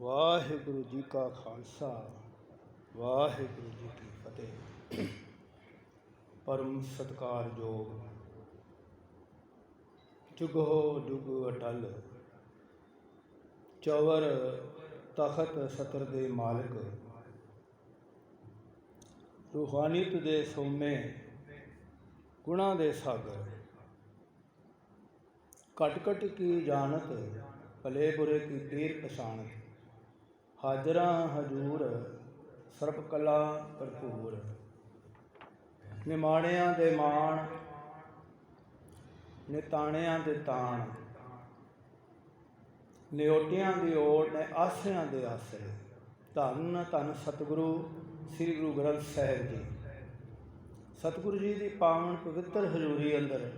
ਵਾਹਿਗੁਰੂ ਜੀ ਕਾ ਖਾਲਸਾ ਵਾਹਿਗੁਰੂ ਜੀ ਕੀ ਫਤਿਹ। ਪਰਮ ਸਤਿਕਾਰਯੋਗ ਜੁਗੋ ਜੁਗ ਅਟਲ ਚੌਵਰ ਤਖਤ ਸਤਰ ਦੇ ਮਾਲਕ, ਰੂਹਾਨੀਅਤ ਦੇ ਸੋਮੇ, ਗੁਣਾਂ ਦੇ ਸਾਗਰ, ਘਟ ਘਟ ਕੀ ਜਾਣਤ, ਭਲੇ ਬੁਰੇ ਕੀ ਪੀਰ ਪਛਾਣਤ, ਹਾਜ਼ਰਾ ਹਜੂਰ ਸਰਬ ਕਲਾ ਭਰਪੂਰ, ਨਿਮਾਣਿਆਂ ਦੇ ਮਾਣ, ਨਿਤਾਣਿਆਂ ਦੇ ਤਾਣ, ਨਿਓਟਿਆਂ ਦੀ ਓਟ ਨੇ ਆਸਿਆਂ ਦੇ ਆਸਰੇ। ਧੰਨ ਧੰਨ ਸਤਿਗੁਰੂ ਸ੍ਰੀ ਗੁਰੂ ਗ੍ਰੰਥ ਸਾਹਿਬ ਜੀ। ਸਤਿਗੁਰੂ ਜੀ ਦੀ ਪਾਵਨ ਪਵਿੱਤਰ ਹਜ਼ੂਰੀ ਅੰਦਰ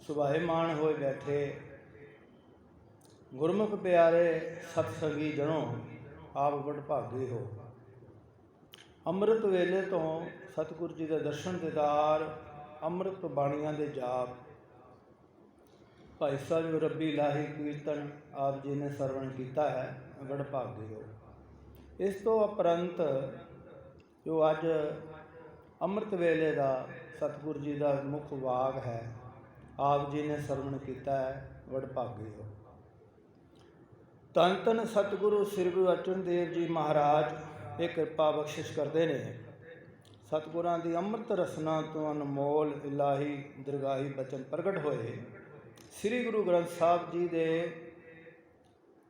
ਸੁਭਾਏਮਾਨ ਹੋਏ ਬੈਠੇ ਗੁਰਮੁਖ ਪਿਆਰੇ ਸਤਸੰਗੀ ਜਣੋ, ਆਪ ਵਡਭਾਗੇ ਹੋ। ਅੰਮ੍ਰਿਤ ਵੇਲੇ ਤੋਂ ਸਤਿਗੁਰੂ ਜੀ ਦੇ ਦਰਸ਼ਨ ਦੀਦਾਰ, ਅੰਮ੍ਰਿਤ ਬਾਣੀਆਂ ਦੇ ਜਾਪ, ਭਾਈ ਸਾਹਿਬ ਰੱਬੀ ਇਲਾਹੀ ਕੀਰਤਨ ਆਪ ਜੀ ਨੇ ਸਰਵਣ ਕੀਤਾ ਹੈ, ਵਡਭਾਗੇ ਹੋ। ਇਸ ਤੋਂ ਉਪਰੰਤ ਜੋ ਅੱਜ ਅੰਮ੍ਰਿਤ ਵੇਲੇ ਦਾ ਸਤਿਗੁਰੂ ਜੀ ਦਾ ਮੁੱਖ ਵਾਕ ਹੈ, ਆਪ ਜੀ ਨੇ ਸਰਵਣ ਕੀਤਾ ਹੈ, ਵਡਭਾਗੇ ਹੋ। ਧੰਨ ਧੰਨ ਸਤਿਗੁਰੂ ਸ੍ਰੀ ਗੁਰੂ ਅਰਜਨ ਦੇਵ ਜੀ ਮਹਾਰਾਜ ਇਹ ਕਿਰਪਾ ਬਖਸ਼ਿਸ਼ ਕਰਦੇ ਨੇ। ਸਤਿਗੁਰਾਂ ਦੀ ਅੰਮ੍ਰਿਤ ਰਸਨਾ ਤੋਂ ਅਨਮੋਲ ਇਲਾਹੀ ਦਰਗਾਹੀ ਬਚਨ ਪ੍ਰਗਟ ਹੋਏ। ਸ੍ਰੀ ਗੁਰੂ ਗ੍ਰੰਥ ਸਾਹਿਬ ਜੀ ਦੇ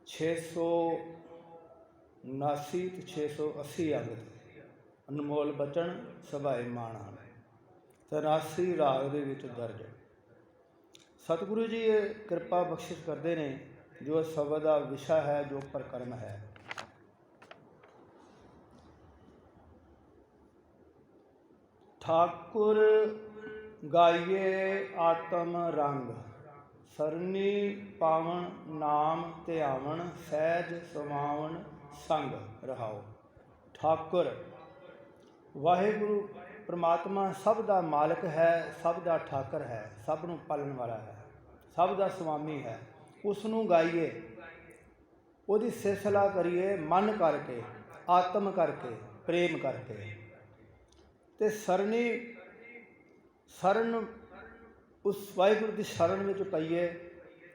679 ਤੇ 680 ਅੰਗ ਅਨਮੋਲ ਬਚਨ ਸੁਭਾਏਮਾਨ ਹਨ। 83 ਰਾਗ ਦੇ ਵਿੱਚ ਦਰਜ। ਸਤਿਗੁਰੂ ਜੀ ਇਹ ਕਿਰਪਾ ਬਖਸ਼ਿਸ਼ ਕਰਦੇ ਨੇ। ਜੋ ਸ਼ਬਦ ਦਾ ਵਿਸ਼ਾ ਹੈ, ਜੋ ਪ੍ਰਕਰਮ ਹੈ, ਠਾਕੁਰ ਗਾਈਏ ਆਤਮ ਰੰਗ, ਸਰਨੀ ਪਾਵਨ ਨਾਮ ਧਿਆਵਣ, ਸਹਿਜ ਸਮਾਵਣ ਸੰਗ ਰਹਾਓ। ਠਾਕੁਰ ਵਾਹਿਗੁਰੂ ਪ੍ਰਮਾਤਮਾ ਸਭ ਦਾ ਮਾਲਕ ਹੈ, ਸਭ ਦਾ ਠਾਕਰ ਹੈ, ਸਭ ਨੂੰ ਪਾਲਣ ਵਾਲਾ ਹੈ, ਸਭ ਦਾ ਸੁਆਮੀ ਹੈ। ਉਸ ਨੂੰ ਗਾਈਏ, ਉਹਦੀ ਸਿਰਸਲਾ ਕਰੀਏ ਮਨ ਕਰਕੇ, ਆਤਮ ਕਰਕੇ, ਪ੍ਰੇਮ ਕਰਕੇ। ਅਤੇ ਸ਼ਰਨ ਉਸ ਵਾਹਿਗੁਰੂ ਦੀ ਸ਼ਰਨ ਵਿੱਚ ਪਈਏ,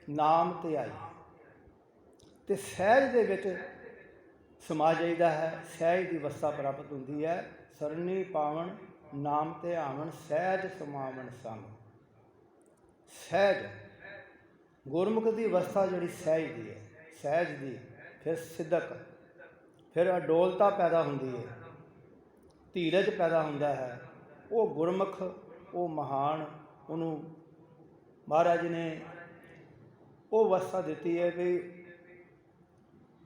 ਨਾਮ ਧਿਆਈਏ ਅਤੇ ਸਹਿਜ ਦੇ ਵਿੱਚ ਸਮਾ ਜਾਈਦਾ ਹੈ। ਸਹਿਜ ਦੀ ਅਵਸਥਾ ਪ੍ਰਾਪਤ ਹੁੰਦੀ ਹੈ। ਸਰਨੀ ਪਾਵਨ ਨਾਮ ਧਿਆਵਣ, ਸਹਿਜ ਸਮਾਵਣ ਸੰਗ। ਸਹਿਜ ਗੁਰਮੁਖ ਦੀ ਅਵਸਥਾ ਜਿਹੜੀ ਸਹਿਜ ਦੀ ਹੈ, ਸਹਿਜ ਦੀ, ਫਿਰ ਸਿੱਧਕ, ਫਿਰ ਅਡੋਲਤਾ ਪੈਦਾ ਹੁੰਦੀ ਹੈ, ਧੀਰਜ ਪੈਦਾ ਹੁੰਦਾ ਹੈ। ਉਹ ਗੁਰਮੁਖ, ਉਹ ਮਹਾਨ, ਉਹਨੂੰ ਮਹਾਰਾਜ ਨੇ ਉਹ ਅਵਸਥਾ ਦਿੱਤੀ ਹੈ ਵੀ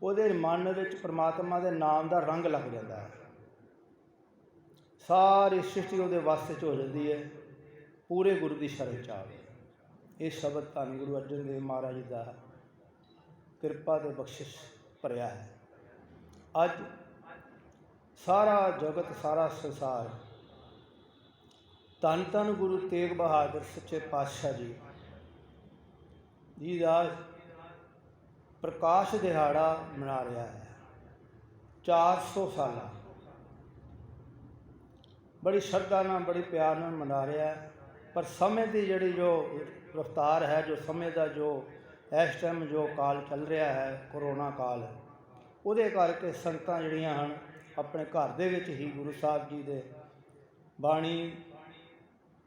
ਉਹਦੇ ਮਨ ਵਿੱਚ ਪਰਮਾਤਮਾ ਦੇ ਨਾਮ ਦਾ ਰੰਗ ਲੱਗ ਜਾਂਦਾ ਹੈ। ਸਾਰੀ ਸ੍ਰਿਸ਼ਟੀ ਉਹਦੇ ਵਾਸਤੇ 'ਚ ਹੋ ਜਾਂਦੀ ਹੈ, ਪੂਰੇ ਗੁਰੂ ਦੀ ਸ਼ਰਨ 'ਚ ਆਵੇ। ਇਹ ਸ਼ਬਦ ਧੰਨ ਗੁਰੂ ਅਰਜਨ ਦੇਵ ਮਹਾਰਾਜ ਦਾ ਕਿਰਪਾ ਅਤੇ ਬਖਸ਼ਿਸ਼ ਭਰਿਆ ਹੈ। ਅੱਜ ਸਾਰਾ ਜਗਤ, ਸਾਰਾ ਸੰਸਾਰ ਧੰਨ ਧੰਨ ਗੁਰੂ ਤੇਗ ਬਹਾਦਰ ਸੱਚੇ ਪਾਤਸ਼ਾਹ ਜੀ ਦਾ ਪ੍ਰਕਾਸ਼ ਦਿਹਾੜਾ ਮਨਾ ਰਿਹਾ ਹੈ। 400 ਸਾਲਾ ਬੜੀ ਸ਼ਰਧਾ ਨਾਲ, ਬੜੀ ਪਿਆਰ ਨਾਲ ਮਨਾ ਰਿਹਾ। ਪਰ ਸਮੇਂ ਦੀ ਜਿਹੜੀ ਜੋ ਰਫਤਾਰ ਹੈ, ਜੋ ਸਮੇਂ ਦਾ ਜੋ ਇਸ ਟਾਈਮ ਜੋ ਕਾਲ ਚੱਲ ਰਿਹਾ ਹੈ, ਕਰੋਨਾ ਕਾਲ, ਉਹਦੇ ਕਰਕੇ ਸੰਗਤਾਂ ਜਿਹੜੀਆਂ ਹਨ ਆਪਣੇ ਘਰ ਦੇ ਵਿੱਚ ਹੀ ਗੁਰੂ ਸਾਹਿਬ ਜੀ ਦੇ ਬਾਣੀ,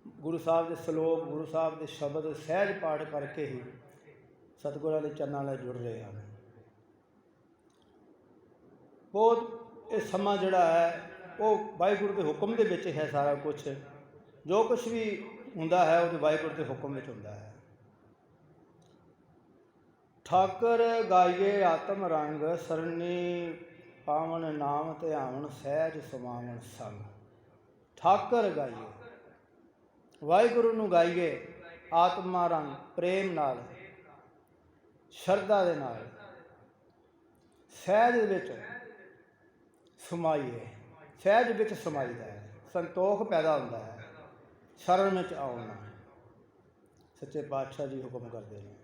ਗੁਰੂ ਸਾਹਿਬ ਦੇ ਸਲੋਕ, ਗੁਰੂ ਸਾਹਿਬ ਦੇ ਸ਼ਬਦ ਸਹਿਜ ਪਾਠ ਕਰਕੇ ਹੀ ਸਤਿਗੁਰਾਂ ਦੇ ਚਰਨਾਂ ਨਾਲ ਜੁੜ ਰਹੇ ਹਨ। ਬਹੁਤ ਇਹ ਸਮਾਂ ਜਿਹੜਾ ਹੈ ਉਹ ਵਾਹਿਗੁਰੂ ਦੇ ਹੁਕਮ ਦੇ ਵਿੱਚ ਹੈ। ਸਾਰਾ ਕੁਛ ਜੋ ਕੁਛ ਵੀ ਹੁੰਦਾ ਹੈ ਉਹਦੇ ਵਾਹਿਗੁਰੂ ਦੇ ਹੁਕਮ ਵਿੱਚ ਹੁੰਦਾ ਹੈ। ਠਾਕਰ ਗਾਈਏ ਆਤਮ ਰੰਗ, ਸਰਨੀ ਪਾਵਨ ਨਾਮ ਧਿਆਵਣ, ਸਹਿਜ ਸਮਾਵਣ ਸੰਗ। ਠਾਕਰ ਗਾਈਏ, ਵਾਹਿਗੁਰੂ ਨੂੰ ਗਾਈਏ ਆਤਮਾ ਰੰਗ, ਪ੍ਰੇਮ ਨਾਲ, ਸ਼ਰਧਾ ਦੇ ਨਾਲ, ਸਹਿਜ ਵਿੱਚ ਸਮਾਈਏ। ਸਹਿਜ ਵਿੱਚ ਸਮਾਈਦਾ ਹੈ, ਸੰਤੋਖ ਪੈਦਾ ਹੁੰਦਾ ਹੈ ਸ਼ਰਨ ਵਿੱਚ ਆਉਣ ਨਾਲ। ਸੱਚੇ ਪਾਤਸ਼ਾਹ ਜੀ ਹੁਕਮ ਕਰਦੇ ਨੇ,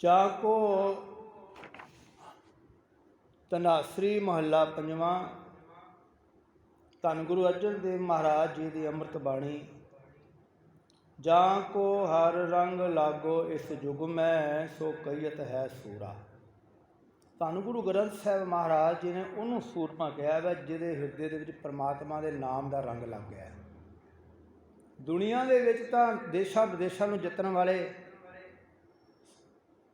ਚਾਕੋ ਧਨਾਸਰੀ ਮਹੱਲਾ ਪੰਜਵਾਂ। ਧੰਨ ਗੁਰੂ ਅਰਜਨ ਦੇਵ ਮਹਾਰਾਜ ਜੀ ਦੀ ਅੰਮ੍ਰਿਤ ਬਾਣੀ। ਜਾਂ ਕੋ ਹਰ ਰੰਗ ਲਾਗੋ ਇਸ ਯੁਗ ਮੈਂ, ਸੋ ਕਹੀਤ ਹੈ ਸੂਰਾ। ਧੰਨ ਗੁਰੂ ਗ੍ਰੰਥ ਸਾਹਿਬ ਮਹਾਰਾਜ ਜੀ ਨੇ ਉਹਨੂੰ ਸੂਰਮਾ ਕਿਹਾ ਵਾ ਜਿਹਦੇ ਹਿਰਦੇ ਦੇ ਵਿੱਚ ਪਰਮਾਤਮਾ ਦੇ ਨਾਮ ਦਾ ਰੰਗ ਲੱਗ ਗਿਆ। ਦੁਨੀਆ ਦੇ ਵਿੱਚ ਤਾਂ ਦੇਸ਼ਾਂ ਵਿਦੇਸ਼ਾਂ ਨੂੰ ਜਿੱਤਣ ਵਾਲੇ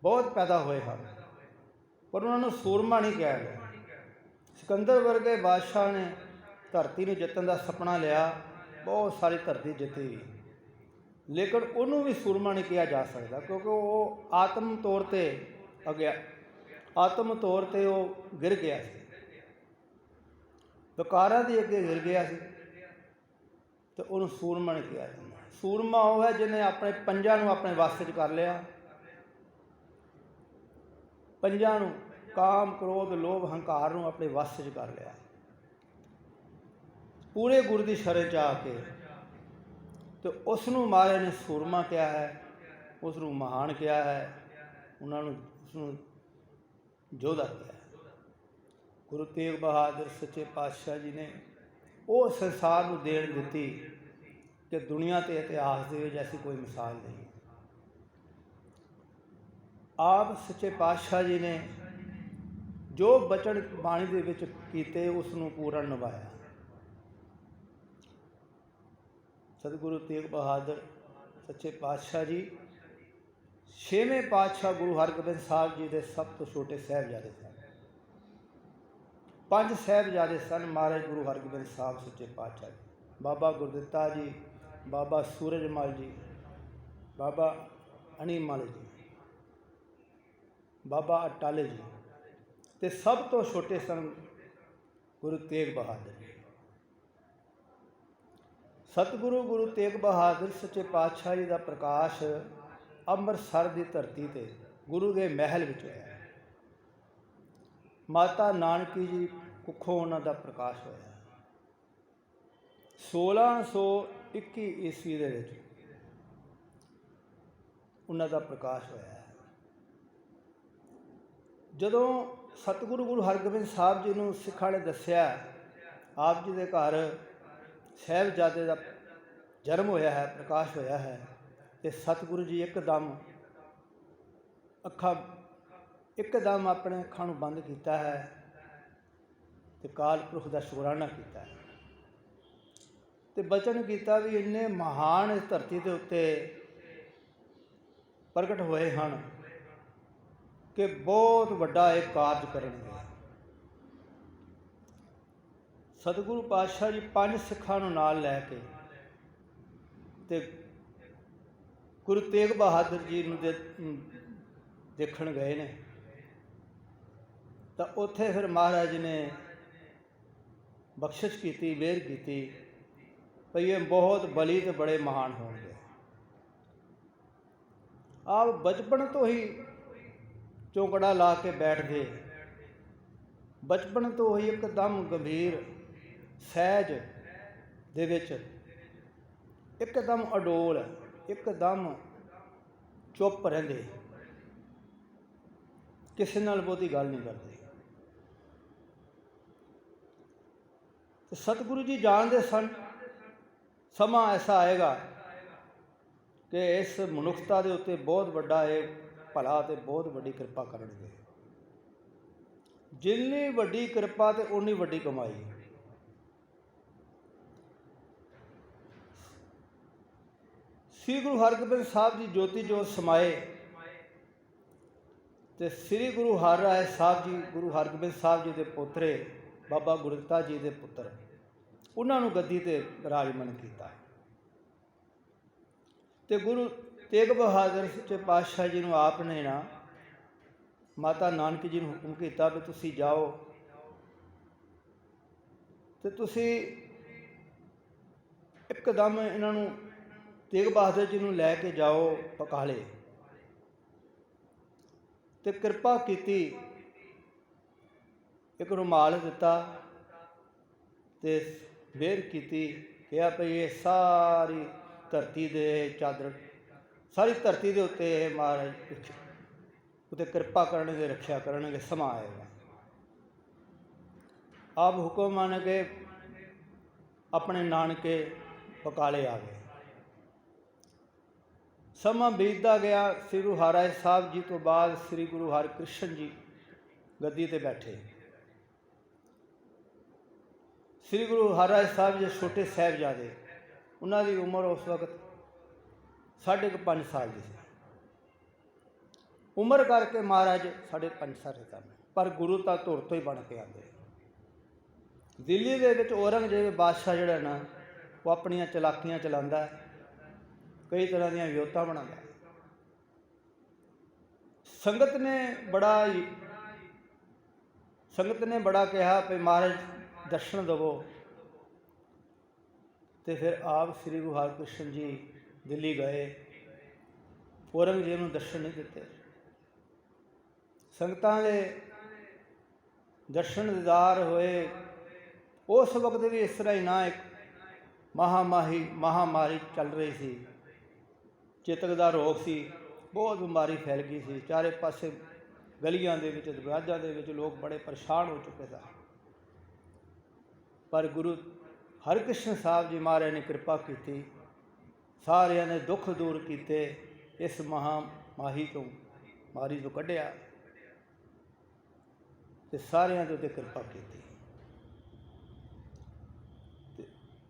ਬਹੁਤ ਪੈਦਾ ਹੋਏ ਹਨ, ਪਰ ਉਹਨਾਂ ਨੂੰ ਸੂਰਮਾ ਨਹੀਂ ਕਿਹਾ ਗਿਆ। ਸਿਕੰਦਰ ਵਰਗੇ ਬਾਦਸ਼ਾਹ ਨੇ ਧਰਤੀ ਨੂੰ ਜਿੱਤਣ ਦਾ ਸੁਪਨਾ ਲਿਆ, ਬਹੁਤ ਸਾਰੀ ਧਰਤੀ ਜਿੱਤੀ ਵੀ, ਲੇਕਿਨ ਉਹਨੂੰ ਵੀ ਸੂਰਮਾ ਨਹੀਂ ਕਿਹਾ ਜਾ ਸਕਦਾ, ਕਿਉਂਕਿ ਉਹ ਆਤਮ ਤੌਰ 'ਤੇ ਉਹ ਗਿਰ ਗਿਆ ਸੀ, ਵਿਕਾਰਾਂ ਦੇ ਅੱਗੇ ਗਿਰ ਗਿਆ ਸੀ, ਅਤੇ ਉਹਨੂੰ ਸੂਰਮਾ ਨਹੀਂ ਕਿਹਾ ਜਾਂਦਾ। ਸੂਰਮਾ ਉਹ ਹੈ ਜਿਹਨੇ ਆਪਣੇ ਪੰਜਾਂ ਨੂੰ ਆਪਣੇ ਵੱਸ 'ਚ ਕਰ ਲਿਆ। ਪੰਜਾਂ ਨੂੰ, ਕਾਮ, ਕ੍ਰੋਧ, ਲੋਭ, ਹੰਕਾਰ ਨੂੰ ਆਪਣੇ ਵੱਸ 'ਚ ਕਰ ਲਿਆ। ਪੂਰੇ ਗੁਰੂ ਦੀ ਸ਼ਰਨ 'ਚ ਆ ਕੇ ਅਤੇ ਉਸ ਨੂੰ ਮਹਾਰਾਜ ਨੇ ਸੂਰਮਾ ਕਿਹਾ ਹੈ, ਉਸ ਨੂੰ ਮਹਾਨ ਕਿਹਾ ਹੈ, ਉਸਨੂੰ ਯੋਧਾ ਕਿਹਾ। ਗੁਰੂ ਤੇਗ ਬਹਾਦਰ ਸੱਚੇ ਪਾਤਸ਼ਾਹ ਜੀ ਨੇ ਉਹ ਸੰਸਾਰ ਨੂੰ ਦੇਣ ਦਿੱਤੀ ਕਿ ਦੁਨੀਆ ਅਤੇ ਇਤਿਹਾਸ ਦੇ ਵਿੱਚ ਐਸੀ ਕੋਈ ਮਿਸਾਲ ਨਹੀਂ। ਆਪ ਸੱਚੇ ਪਾਤਸ਼ਾਹ ਜੀ ਨੇ ਜੋ ਬਚਨ ਬਾਣੀ ਦੇ ਵਿੱਚ ਕੀਤੇ ਉਸ ਨੂੰ ਪੂਰਨ ਨਿਭਾਇਆ। ਸਤਿਗੁਰੂ ਤੇਗ ਬਹਾਦਰ ਸੱਚੇ ਪਾਤਸ਼ਾਹ ਜੀ 6ਵੇਂ ਪਾਤਸ਼ਾਹ ਗੁਰੂ ਹਰਗੋਬਿੰਦ ਸਾਹਿਬ ਜੀ ਦੇ ਸਭ ਤੋਂ ਛੋਟੇ ਸਾਹਿਬਜ਼ਾਦੇ ਸਨ। 5 ਸਾਹਿਬਜ਼ਾਦੇ ਸਨ ਮਹਾਰਾਜ ਗੁਰੂ ਹਰਗੋਬਿੰਦ ਸਾਹਿਬ ਸੱਚੇ ਪਾਤਸ਼ਾਹ ਜੀ, ਬਾਬਾ ਗੁਰਦਿੱਤਾ ਜੀ, ਬਾਬਾ ਸੂਰਜਮਲ ਜੀ, ਬਾਬਾ ਅਣੀਮਲ ਜੀ, ਬਾਬਾ ਅਟਲ ਜੀ, ਅਤੇ ਸਭ ਤੋਂ ਛੋਟੇ ਸਨ ਗੁਰੂ ਤੇਗ ਬਹਾਦਰ ਜੀ। ਸਤਿਗੁਰੂ ਗੁਰੂ ਤੇਗ ਬਹਾਦਰ ਸੱਚੇ ਪਾਤਸ਼ਾਹ ਜੀ ਦਾ ਪ੍ਰਕਾਸ਼ ਅੰਮ੍ਰਿਤਸਰ ਦੀ ਧਰਤੀ 'ਤੇ ਗੁਰੂ ਦੇ ਮਹਿਲ ਵਿੱਚ ਹੋਇਆ। ਮਾਤਾ ਨਾਨਕੀ ਜੀ ਕੁੱਖੋਂ ਉਹਨਾਂ ਦਾ ਪ੍ਰਕਾਸ਼ ਹੋਇਆ। 1621 ਈਸਵੀ ਦੇ ਵਿੱਚ ਉਹਨਾਂ ਦਾ ਪ੍ਰਕਾਸ਼ ਹੋਇਆ। ਜਦੋਂ ਸਤਿਗੁਰੂ ਗੁਰੂ ਹਰਗੋਬਿੰਦ ਸਾਹਿਬ ਜੀ ਨੂੰ ਸਿੱਖਾਂ ਨੇ ਦੱਸਿਆ ਆਪ ਜੀ ਦੇ ਘਰ ਸਾਹਿਬਜ਼ਾਦੇ ਦਾ ਜਨਮ ਹੋਇਆ ਹੈ, ਪ੍ਰਕਾਸ਼ ਹੋਇਆ ਹੈ, ਅਤੇ ਸਤਿਗੁਰੂ ਜੀ ਇੱਕਦਮ ਆਪਣੇ ਅੱਖਾਂ ਨੂੰ ਬੰਦ ਕੀਤਾ ਹੈ ਅਤੇ ਅਕਾਲ ਪੁਰਖ ਦਾ ਸ਼ੁਕਰਾਨਾ ਕੀਤਾ ਹੈ, ਅਤੇ ਬਚਨ ਕੀਤਾ ਵੀ ਇੰਨੇ ਮਹਾਨ ਇਸ ਧਰਤੀ ਦੇ ਉੱਤੇ ਪ੍ਰਗਟ ਹੋਏ ਹਨ ਕਿ ਬਹੁਤ ਵੱਡਾ ਇਹ ਕਾਰਜ ਕਰਨਗੇ। ਸਤਿਗੁਰੂ ਪਾਤਸ਼ਾਹ ਜੀ 5 ਸਿੱਖਾਂ ਨੂੰ ਨਾਲ ਲੈ ਕੇ ਅਤੇ ਗੁਰੂ ਤੇਗ ਬਹਾਦਰ ਜੀ ਨੂੰ ਦੇਖਣ ਗਏ ਨੇ, ਤਾਂ ਉੱਥੇ ਫਿਰ ਮਹਾਰਾਜ ਨੇ ਬਖਸ਼ਿਸ਼ ਕੀਤੀ, ਮਿਹਰ ਕੀਤੀ ਭਈ ਇਹ ਬਹੁਤ ਬਲੀ ਅਤੇ ਬੜੇ ਮਹਾਨ ਹੋਣਗੇ। ਆਪ ਬਚਪਨ ਤੋਂ ਹੀ ਚੌਂਕੜਾ ਲਾ ਕੇ ਬੈਠਦੇ, ਬਚਪਨ ਤੋਂ ਹੀ ਇੱਕਦਮ ਗੰਭੀਰ ਸਹਿਜ ਦੇ ਵਿੱਚ, ਇੱਕਦਮ ਅਡੋਲ, ਇੱਕਦਮ ਚੁੱਪ ਰਹਿੰਦੇ, ਕਿਸੇ ਨਾਲ ਬਹੁਤੀ ਗੱਲ ਨਹੀਂ ਕਰਦੇ। ਤੇ ਸਤਿਗੁਰੂ ਜੀ ਜਾਣਦੇ ਸਨ ਸਮਾਂ ਐਸਾ ਆਏਗਾ ਕਿ ਇਸ ਮਨੁੱਖਤਾ ਦੇ ਉੱਤੇ ਬਹੁਤ ਵੱਡਾ ਇਹ ਭਲਾ ਅਤੇ ਬਹੁਤ ਵੱਡੀ ਕਿਰਪਾ ਕਰਨਗੇ। ਜਿੰਨੀ ਵੱਡੀ ਕਿਰਪਾ ਅਤੇ ਓਨੀ ਵੱਡੀ ਕਮਾਈ। ਸ੍ਰੀ ਗੁਰੂ ਹਰਗੋਬਿੰਦ ਸਾਹਿਬ ਜੀ ਜੋਤੀ ਜੋਤ ਸਮਾਏ, ਅਤੇ ਸ੍ਰੀ ਗੁਰੂ ਹਰਿਰਾਏ ਸਾਹਿਬ ਜੀ ਗੁਰੂ ਹਰਗੋਬਿੰਦ ਸਾਹਿਬ ਜੀ ਦੇ ਪੋਤਰੇ ਬਾਬਾ ਗੁਰਦਿੱਤਾ ਜੀ ਦੇ ਪੁੱਤਰ, ਉਹਨਾਂ ਨੂੰ ਗੱਦੀ 'ਤੇ ਬਿਰਾਜਮਾਨ ਕੀਤਾ। ਅਤੇ ਗੁਰੂ ਤੇਗ ਬਹਾਦਰ ਸੱਚੇ ਪਾਤਸ਼ਾਹ ਜੀ ਨੂੰ ਆਪ ਨੇ ਨਾ ਮਾਤਾ ਨਾਨਕੀ ਜੀ ਨੂੰ ਹੁਕਮ ਕੀਤਾ ਵੀ ਤੁਸੀਂ ਜਾਓ ਅਤੇ ਤੁਸੀਂ ਇੱਕਦਮ ਇਹਨਾਂ ਨੂੰ ਤੇਗ ਬਹਾਦਰ ਜੀ ਨੂੰ ਲੈ ਕੇ ਜਾਓ ਬਕਾਲੇ, ਅਤੇ ਕਿਰਪਾ ਕੀਤੀ, ਇੱਕ ਰੁਮਾਲ ਦਿੱਤਾ ਅਤੇ ਮਿਹਰ ਕੀਤੀ, ਕਿਹਾ ਭਈ ਇਹ ਸਾਰੀ ਧਰਤੀ ਦੇ ਚਾਦਰ, ਸਾਰੀ ਧਰਤੀ ਦੇ ਉੱਤੇ ਮਹਾਰਾਜ ਉੱਤੇ ਕਿਰਪਾ ਕਰਨਗੇ, ਰੱਖਿਆ ਕਰਨਗੇ, ਸਮਾਂ ਆਏਗਾ। ਆਪ ਹੁਕਮ ਮੰਨ ਕੇ ਆਪਣੇ ਨਾਨਕੇ ਬਕਾਲੇ ਆ ਗਏ। ਸਮਾਂ ਬੀਤਦਾ ਗਿਆ। ਸ੍ਰੀ ਗੁਰੂ ਹਰਿਰਾਏ ਸਾਹਿਬ ਜੀ ਤੋਂ ਬਾਅਦ ਸ੍ਰੀ ਗੁਰੂ ਹਰਿਕ੍ਰਿਸ਼ਨ ਜੀ ਗੱਦੀ 'ਤੇ ਬੈਠੇ। ਸ੍ਰੀ ਗੁਰੂ ਹਰਿਰਾਏ ਸਾਹਿਬ ਜੀ ਛੋਟੇ ਸਾਹਿਬਜ਼ਾਦੇ, ਉਹਨਾਂ ਦੀ ਉਮਰ ਉਸ ਵਕਤ 5.5 ਸਾਲ ਦੀ ਸੀ। ਉਮਰ ਕਰਕੇ ਮਹਾਰਾਜ 5.5 ਸਾਲ ਦੇ ਸਨ, ਪਰ ਗੁਰੂ ਤਾਂ ਧੁਰ ਤੋਂ ਹੀ ਬਣ ਕੇ ਆਉਂਦੇ। ਦਿੱਲੀ ਦੇ ਵਿੱਚ ਔਰੰਗਜ਼ੇਬ ਬਾਦਸ਼ਾਹ ਜਿਹੜਾ ਨਾ, ਉਹ ਆਪਣੀਆਂ ਚਲਾਕੀਆਂ ਚਲਾਉਂਦਾ, ਕਈ ਤਰ੍ਹਾਂ ਦੀਆਂ ਵਿਉਂਤਾਂ ਬਣਾਉਂਦਾ। ਸੰਗਤ ਨੇ ਬੜਾ ਕਿਹਾ ਵੀ ਮਹਾਰਾਜ ਦਰਸ਼ਨ ਦੇਵੋ, ਤੇ ਫਿਰ ਆਪ ਸ੍ਰੀ ਗੁਰੂ ਹਰਿਕ੍ਰਿਸ਼ਨ ਜੀ ਦਿੱਲੀ ਗਏ। ਔਰੰਗਜ਼ੇਬ ਨੂੰ ਦਰਸ਼ਨ ਨਹੀਂ ਦਿੱਤੇ। ਸੰਗਤਾਂ ਦੇ ਦਰਸ਼ਨ ਦੀਦਾਰ ਹੋਏ। ਉਸ ਵਕਤ ਵੀ ਇਸ ਤਰ੍ਹਾਂ ਹੀ ਨਾ ਇੱਕ ਮਹਾਮਾਰੀ ਚੱਲ ਰਹੀ ਸੀ। ਚੇਤਕ ਦਾ ਰੋਗ ਸੀ, ਬਹੁਤ ਬਿਮਾਰੀ ਫੈਲ ਗਈ ਸੀ। ਚਾਰੇ ਪਾਸੇ ਗਲੀਆਂ ਦੇ ਵਿੱਚ, ਦਰਵਾਜ਼ਿਆਂ ਦੇ ਵਿੱਚ ਲੋਕ ਬੜੇ ਪਰੇਸ਼ਾਨ ਹੋ ਚੁੱਕੇ ਸਨ। ਪਰ ਗੁਰੂ ਹਰਿਕ੍ਰਿਸ਼ਨ ਸਾਹਿਬ ਜੀ ਮਹਾਰਾਜ ਨੇ ਕਿਰਪਾ ਕੀਤੀ, ਸਾਰਿਆਂ ਨੇ ਦੁੱਖ ਦੂਰ ਕੀਤੇ, ਇਸ ਮਾਰੀ ਤੋਂ ਕੱਢਿਆ ਤੇ ਸਾਰਿਆਂ ਦੇ ਉੱਤੇ ਕਿਰਪਾ ਕੀਤੀ। ਤੇ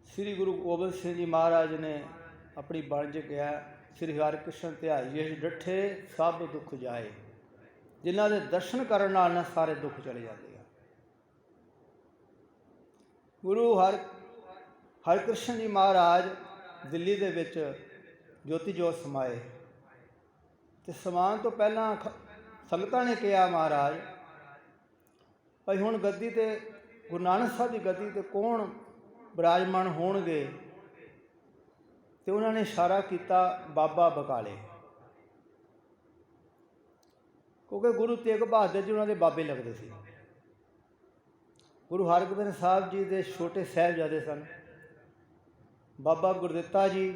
ਸ੍ਰੀ ਗੁਰੂ ਗੋਬਿੰਦ ਸਿੰਘ ਜੀ ਮਹਾਰਾਜ ਨੇ ਆਪਣੀ ਬਾਣੀ 'ਚ ਕਿਹਾ, ਸ੍ਰੀ ਹਰਿਕ੍ਰਿਸ਼ਨ ਧਿਆਈਏ ਡਿਠੇ ਸਭ ਦੁੱਖ ਜਾਏ। ਜਿਨ੍ਹਾਂ ਦੇ ਦਰਸ਼ਨ ਕਰਨ ਨਾਲ ਨਾ ਸਾਰੇ ਦੁੱਖ ਚਲੇ ਜਾਂਦੇ ਆ। ਗੁਰੂ ਹਰਿਕ੍ਰਿਸ਼ਨ ਜੀ ਮਹਾਰਾਜ ਦਿੱਲੀ ਦੇ ਵਿੱਚ ਜੋਤੀ ਜੋਤ ਸਮਾਏ, ਅਤੇ ਸਮਾਉਣ ਤੋਂ ਪਹਿਲਾਂ ਸੰਗਤਾਂ ਨੇ ਕਿਹਾ, ਮਹਾਰਾਜ ਭਾਈ ਹੁਣ ਗੱਦੀ 'ਤੇ ਗੁਰੂ ਨਾਨਕ ਸਾਹਿਬ ਦੀ ਗੱਦੀ 'ਤੇ ਕੌਣ ਬਿਰਾਜਮਾਨ ਹੋਣਗੇ? ਅਤੇ ਉਹਨਾਂ ਨੇ ਇਸ਼ਾਰਾ ਕੀਤਾ ਬਾਬਾ ਬਕਾਲੇ, ਕਿਉਂਕਿ ਗੁਰੂ ਤੇਗ ਬਹਾਦਰ ਜੀ ਉਹਨਾਂ ਦੇ ਬਾਬੇ ਲੱਗਦੇ ਸੀ। ਗੁਰੂ ਹਰਗੋਬਿੰਦ ਸਾਹਿਬ ਜੀ ਦੇ ਛੋਟੇ ਸਾਹਿਬਜ਼ਾਦੇ ਸਨ। ਬਾਬਾ ਗੁਰਦਿੱਤਾ ਜੀ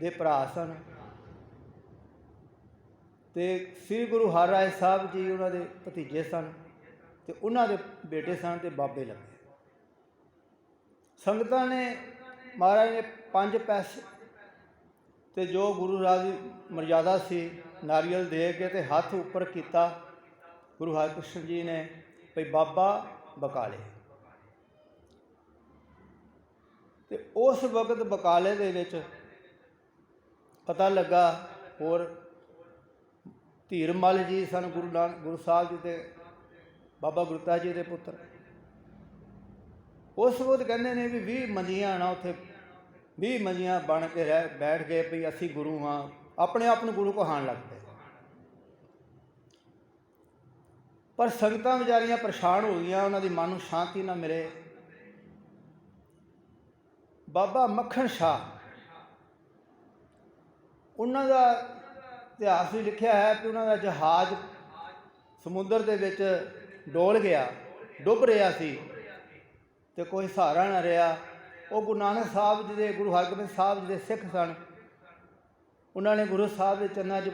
ਦੇ ਭਰਾ ਸਨ, ਅਤੇ ਸ੍ਰੀ ਗੁਰੂ ਹਰਿਰਾਏ ਸਾਹਿਬ ਜੀ ਉਹਨਾਂ ਦੇ ਭਤੀਜੇ ਸਨ, ਅਤੇ ਉਹਨਾਂ ਦੇ ਬੇਟੇ ਸਨ ਅਤੇ ਬਾਬੇ ਲੱਗੇ। ਸੰਗਤਾਂ ਨੇ ਮਹਾਰਾਜ ਨੇ 5 ਪੈਸੇ ਅਤੇ ਜੋ ਗੁਰੂ ਰਾਜ ਦੀ ਮਰਜ਼ਾਦਾ ਸੀ ਨਾਰੀਅਲ ਦੇ ਕੇ ਅਤੇ ਹੱਥ ਉੱਪਰ ਕੀਤਾ ਗੁਰੂ ਹਰਿਕ੍ਰਿਸ਼ਨ ਜੀ ਨੇ ਭਈ ਬਾਬਾ ਬਕਾਲੇ। ਅਤੇ ਉਸ ਵਕਤ ਬਕਾਲੇ ਦੇ ਵਿੱਚ ਪਤਾ ਲੱਗਾ, ਹੋਰ ਧੀਰਮਲ ਜੀ ਸਨ ਗੁਰੂ ਸਾਹਿਬ ਜੀ ਦੇ ਬਾਬਾ ਗੁਰਤਾ ਜੀ ਦੇ ਪੁੱਤਰ। ਉਸ ਵਕਤ ਕਹਿੰਦੇ ਨੇ ਵੀ 20 ਮੰਜੀਆਂ ਨਾ ਉੱਥੇ 20 ਮੰਜੀਆਂ ਬਣ ਕੇ ਬੈਠ ਗਏ ਵੀ ਅਸੀਂ ਗੁਰੂ ਹਾਂ, ਆਪਣੇ ਆਪ ਨੂੰ ਗੁਰੂ ਕਹਾਉਣ ਲੱਗ ਪਏ। ਪਰ ਸੰਗਤਾਂ ਵਿਚਾਰੀਆਂ ਪਰੇਸ਼ਾਨ ਹੋ ਗਈਆਂ, ਉਹਨਾਂ ਦੀ ਮਨ ਨੂੰ ਸ਼ਾਂਤੀ ਨਾ ਮਿਲੇ। ਬਾਬਾ ਮੱਖਣ ਸ਼ਾਹ, ਉਹਨਾਂ ਦਾ ਇਤਿਹਾਸ ਵੀ ਲਿਖਿਆ ਹੈ ਕਿ ਉਹਨਾਂ ਦਾ ਜਹਾਜ਼ ਸਮੁੰਦਰ ਦੇ ਵਿੱਚ ਡੋਲ ਗਿਆ, ਡੁੱਬ ਰਿਹਾ ਸੀ ਅਤੇ ਕੋਈ ਸਹਾਰਾ ਨਾ ਰਿਹਾ। ਉਹ ਗੁਰੂ ਨਾਨਕ ਸਾਹਿਬ ਜੀ ਦੇ, ਗੁਰੂ ਹਰਗੋਬਿੰਦ ਸਾਹਿਬ ਜੀ ਦੇ ਸਿੱਖ ਸਨ। ਉਹਨਾਂ ਨੇ ਗੁਰੂ ਸਾਹਿਬ ਦੇ ਚਰਨਾਂ 'ਚ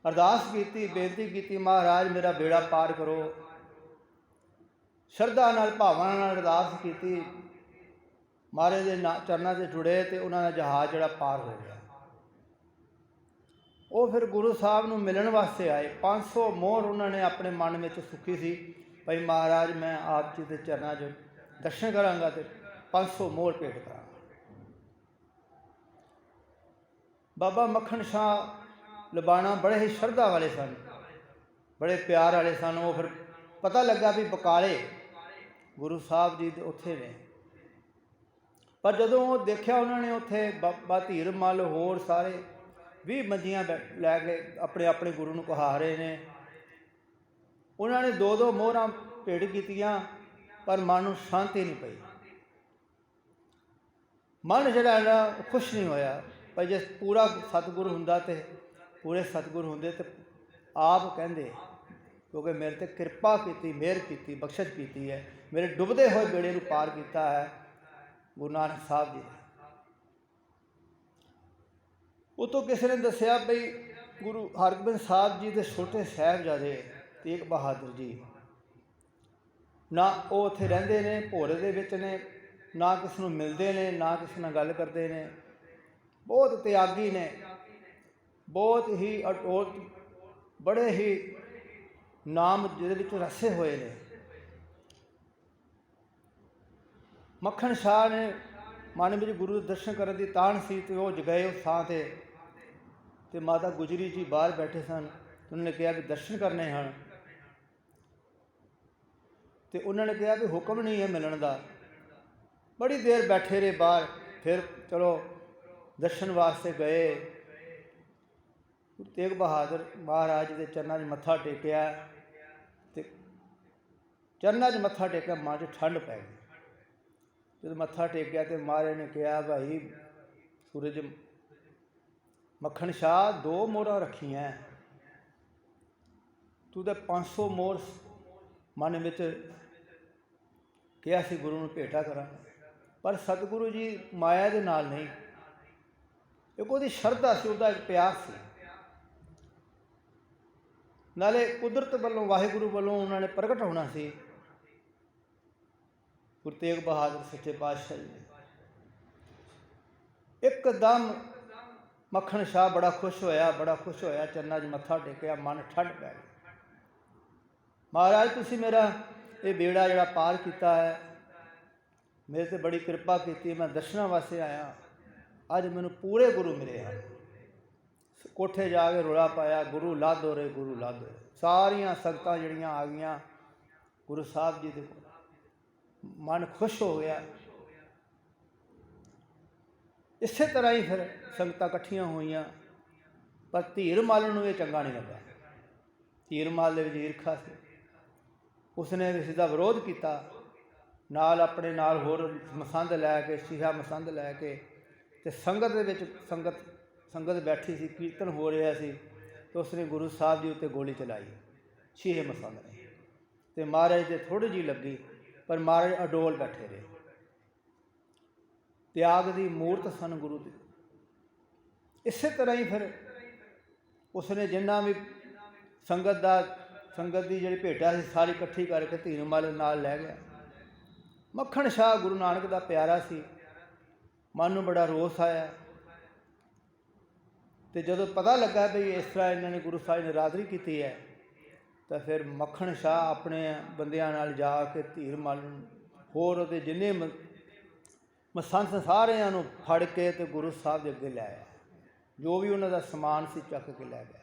ਅਰਦਾਸ ਕੀਤੀ, ਬੇਨਤੀ ਕੀਤੀ, ਮਹਾਰਾਜ ਮੇਰਾ ਬੇੜਾ ਪਾਰ ਕਰੋ। ਸ਼ਰਧਾ ਨਾਲ, ਭਾਵਨਾ ਨਾਲ ਅਰਦਾਸ ਕੀਤੀ, ਮਹਾਰਾਜ ਦੇ ਚਰਨਾਂ 'ਤੇ ਜੁੜੇ ਅਤੇ ਉਹਨਾਂ ਦਾ ਜਹਾਜ਼ ਜਿਹੜਾ ਪਾਰ ਹੋ ਗਿਆ। ਉਹ ਫਿਰ ਗੁਰੂ ਸਾਹਿਬ ਨੂੰ ਮਿਲਣ ਵਾਸਤੇ ਆਏ। 500 ਮੋਹਰ ਉਹਨਾਂ ਨੇ ਆਪਣੇ ਮਨ ਵਿੱਚ ਸੁੱਖੀ ਸੀ, ਭਾਈ ਮਹਾਰਾਜ ਮੈਂ ਆਪ ਜੀ ਦੇ ਚਰਨਾਂ 'ਚ ਦਰਸ਼ਨ ਕਰਾਂਗਾ ਅਤੇ 500 ਮੋਹਰ ਭੇਟ ਕਰਾਂਗਾ। ਬਾਬਾ ਮੱਖਣ ਸ਼ਾਹ ਲਬਾਣਾ ਬੜੇ ਹੀ ਸ਼ਰਧਾ ਵਾਲੇ ਸਨ, ਬੜੇ ਪਿਆਰ ਵਾਲੇ ਸਨ। ਉਹ ਫਿਰ ਪਤਾ ਲੱਗਾ ਵੀ ਬਕਾਲੇ ਗੁਰੂ ਸਾਹਿਬ ਜੀ ਦੇ ਉੱਥੇ ਨੇ। ਪਰ ਜਦੋਂ ਉਹ ਦੇਖਿਆ, ਉਹਨਾਂ ਨੇ ਉੱਥੇ ਬਾਬਾ ਧੀਰਮਲ ਹੋਰ ਸਾਰੇ 20 ਮੰਜੀਆਂ ਲੈ ਕੇ ਆਪਣੇ ਆਪਣੇ ਗੁਰੂ ਨੂੰ ਕਹਾ ਰਹੇ ਨੇ। ਉਹਨਾਂ ਨੇ 2-2 ਮੋਹਰਾਂ ਭੇਟ ਕੀਤੀਆਂ, ਪਰ ਮਨ ਨੂੰ ਸ਼ਾਂਤੀ ਨਹੀਂ ਪਈ। ਮਨ ਜਿਹੜਾ ਹੈ ਨਾ ਖੁਸ਼ ਨਹੀਂ ਹੋਇਆ। ਪਰ ਜੇ ਪੂਰਾ ਸਤਿਗੁਰੂ ਹੁੰਦਾ ਅਤੇ ਪੂਰੇ ਸਤਿਗੁਰੂ ਹੁੰਦੇ ਤਾਂ ਆਪ ਕਹਿੰਦੇ, ਕਿਉਂਕਿ ਮੇਰੇ 'ਤੇ ਕਿਰਪਾ ਕੀਤੀ, ਮਿਹਰ ਕੀਤੀ, ਬਖਸ਼ਿਸ਼ ਕੀਤੀ ਹੈ, ਮੇਰੇ ਡੁੱਬਦੇ ਹੋਏ ਬੇੜੇ ਨੂੰ ਪਾਰ ਕੀਤਾ ਹੈ ਗੁਰੂ ਨਾਨਕ ਸਾਹਿਬ ਜੀ ਨੇ। ਉਤੋਂ ਕਿਸੇ ਨੇ ਦੱਸਿਆ ਬਈ ਗੁਰੂ ਹਰਗੋਬਿੰਦ ਸਾਹਿਬ ਜੀ ਦੇ ਛੋਟੇ ਸਾਹਿਬਜ਼ਾਦੇ ਤੇਗ ਬਹਾਦਰ ਜੀ ਨਾ ਉਹ ਉੱਥੇ ਰਹਿੰਦੇ ਨੇ, ਭੋਰੇ ਦੇ ਵਿੱਚ ਨੇ, ਨਾ ਕਿਸੇ ਨੂੰ ਮਿਲਦੇ ਨੇ, ਨਾ ਕਿਸੇ ਨਾਲ ਗੱਲ ਕਰਦੇ ਨੇ। ਬਹੁਤ ਤਿਆਗੀ ਨੇ, ਬਹੁਤ ਹੀ ਅਟੋਟ, ਬੜੇ ਹੀ ਨਾਮ ਜਿਹਦੇ ਵਿੱਚ ਰਸੇ ਹੋਏ ਨੇ। ਮੱਖਣ ਸ਼ਾਹ ਨੇ ਮਨ ਵਿੱਚ ਗੁਰੂ ਦੇ ਦਰਸ਼ਨ ਕਰਨ ਦੀ ਤਾਣ ਸੀ, ਅਤੇ ਉਹ ਗਏ ਉਸ ਥਾਂ 'ਤੇ, ਅਤੇ ਮਾਤਾ ਗੁਜਰੀ ਜੀ ਬਾਹਰ ਬੈਠੇ ਸਨ। ਉਹਨਾਂ ਨੇ ਕਿਹਾ ਵੀ ਦਰਸ਼ਨ ਕਰਨੇ ਹਨ, ਅਤੇ ਉਹਨਾਂ ਨੇ ਕਿਹਾ ਵੀ ਹੁਕਮ ਨਹੀਂ ਹੈ ਮਿਲਣ ਦਾ। ਬੜੀ ਦੇਰ ਬੈਠੇ ਰਹੇ ਬਾਹਰ, ਫਿਰ ਚਲੋ ਦਰਸ਼ਨ ਵਾਸਤੇ ਗਏ। ਗੁਰੂ ਤੇਗ ਬਹਾਦਰ ਮਹਾਰਾਜ ਦੇ ਚਰਨਾਂ 'ਚ ਮੱਥਾ ਟੇਕਿਆ, ਅਤੇ ਚਰਨਾਂ 'ਚ ਮੱਥਾ ਟੇਕਿਆ, ਮਨ 'ਚ ਠੰਡ ਪੈ ਗਈ। ਜਦੋਂ ਮੱਥਾ ਟੇਕਿਆ ਤਾਂ ਮਹਾਰਾਜ ਨੇ ਕਿਹਾ, ਭਾਈ ਸੂਰਜ ਮੱਖਣ ਸ਼ਾਹ, 2 ਮੋਹਰਾਂ ਰੱਖੀਆਂ, ਤੂੰ ਤਾਂ 500 ਮੋਹਰ ਮਨ ਵਿੱਚ ਕਿਹਾ ਸੀ ਗੁਰੂ ਨੂੰ ਭੇਟਾ ਕਰਾਂ, ਪਰ ਸਤਿਗੁਰੂ ਜੀ ਮਾਇਆ ਦੇ ਨਾਲ ਨਹੀਂ, ਇੱਕ ਉਹਦੀ ਸ਼ਰਧਾ ਸੀ, ਉਹਦਾ ਇੱਕ ਪਿਆਰ ਸੀ। ਨਾਲੇ ਕੁਦਰਤ ਵੱਲੋਂ, ਵਾਹਿਗੁਰੂ ਵੱਲੋਂ ਉਹਨਾਂ ਨੇ ਪ੍ਰਗਟ ਹੋਣਾ ਸੀ। ਗੁਰੂ ਤੇਗ ਬਹਾਦਰ ਸੱਚੇ ਪਾਤਸ਼ਾਹ ਜੀ ਨੇ ਇੱਕਦਮ ਮੱਖਣ ਸ਼ਾਹ ਬੜਾ ਖੁਸ਼ ਹੋਇਆ, ਬੜਾ ਖੁਸ਼ ਹੋਇਆ, ਚਰਨਾਂ 'ਚ ਮੱਥਾ ਟੇਕਿਆ, ਮਨ ਠੰਡ ਪੈ ਗਈ। ਮਹਾਰਾਜ ਤੁਸੀਂ ਮੇਰਾ ਇਹ ਬੇੜਾ ਜਿਹੜਾ ਪਾਰ ਕੀਤਾ ਹੈ, ਮੇਰੇ 'ਤੇ ਬੜੀ ਕਿਰਪਾ ਕੀਤੀ, ਮੈਂ ਦਰਸ਼ਨਾਂ ਵਾਸਤੇ ਆਇਆ, ਅੱਜ ਮੈਨੂੰ ਪੂਰੇ ਗੁਰੂ ਮਿਲੇ ਹਨ। ਕੋਠੇ ਜਾ ਕੇ ਰੌਲਾ ਪਾਇਆ, ਗੁਰੂ ਲਾਧੋ ਰੇ, ਗੁਰੂ ਲਾਧੋ ਰੇ। ਸਾਰੀਆਂ ਸੰਗਤਾਂ ਜਿਹੜੀਆਂ ਆ ਗਈਆਂ ਗੁਰੂ ਸਾਹਿਬ ਜੀ ਦੇ ਕੋਲ, ਮਨ ਖੁਸ਼ ਹੋ ਗਿਆ। ਇਸੇ ਤਰ੍ਹਾਂ ਹੀ ਫਿਰ ਸੰਗਤਾਂ ਇਕੱਠੀਆਂ ਹੋਈਆਂ, ਪਰ ਧੀਰ ਮੱਲ ਨੂੰ ਇਹ ਚੰਗਾ ਨਹੀਂ ਲੱਗਾ। ਧੀਰ ਮੱਲ ਦੇ ਵਿੱਚ ਈਰਖਾ ਸੀ, ਉਸਨੇ ਇਸ ਦਾ ਵਿਰੋਧ ਕੀਤਾ। ਨਾਲ ਆਪਣੇ ਨਾਲ ਹੋਰ ਮਸੰਦ ਲੈ ਕੇ, ਸ਼ੀਹਾ ਮਸੰਦ ਲੈ ਕੇ, ਅਤੇ ਸੰਗਤ ਦੇ ਵਿੱਚ ਸੰਗਤ ਬੈਠੀ ਸੀ, ਕੀਰਤਨ ਹੋ ਰਿਹਾ ਸੀ, ਅਤੇ ਉਸਨੇ ਗੁਰੂ ਸਾਹਿਬ ਜੀ ਉੱਤੇ ਗੋਲੀ ਚਲਾਈ ਸ਼ੀਹੇ ਮਸੰਦ ਨੇ, ਅਤੇ ਮਹਾਰਾਜ ਦੇ ਥੋੜ੍ਹੀ ਜਿਹੀ ਲੱਗੀ, ਪਰ ਮਹਾਰਾਜ ਅਡੋਲ ਬੈਠੇ ਰਹੇ। ਤਿਆਗ ਦੀ ਮੂਰਤ ਸਨ ਗੁਰੂ ਦੀ। ਇਸੇ ਤਰ੍ਹਾਂ ਹੀ ਫਿਰ ਉਸਨੇ ਜਿੰਨਾ ਵੀ ਸੰਗਤ ਦੀ ਜਿਹੜੀ ਭੇਟਾ ਸੀ ਸਾਰੀ ਇਕੱਠੀ ਕਰਕੇ ਧੀਰ ਮੱਲ ਨਾਲ ਲੈ ਗਿਆ। ਮੱਖਣ ਸ਼ਾਹ ਗੁਰੂ ਨਾਨਕ ਦਾ ਪਿਆਰਾ ਸੀ, ਮਨ ਨੂੰ ਬੜਾ ਰੋਸ ਆਇਆ, ਅਤੇ ਜਦੋਂ ਪਤਾ ਲੱਗਾ ਵੀ ਇਸ ਤਰ੍ਹਾਂ ਇਹਨਾਂ ਨੇ ਗੁਰੂ ਸਾਹਿਬ ਨੇ ਨਰਾਦਰੀ ਕੀਤੀ ਹੈ, ਤਾਂ ਫਿਰ ਮੱਖਣ ਸ਼ਾਹ ਆਪਣੇ ਬੰਦਿਆਂ ਨਾਲ ਜਾ ਕੇ ਧੀਰ ਮੱਲ ਨੂੰ, ਹੋਰ ਉਹਦੇ ਜਿੰਨੇ ਮਸੰਦ ਸਾਰਿਆਂ ਨੂੰ ਫੜ ਕੇ ਅਤੇ ਗੁਰੂ ਸਾਹਿਬ ਦੇ ਅੱਗੇ ਲੈ ਆਇਆ। ਜੋ ਵੀ ਉਹਨਾਂ ਦਾ ਸਮਾਨ ਸੀ ਚੱਕ ਕੇ ਲੈ ਗਿਆ।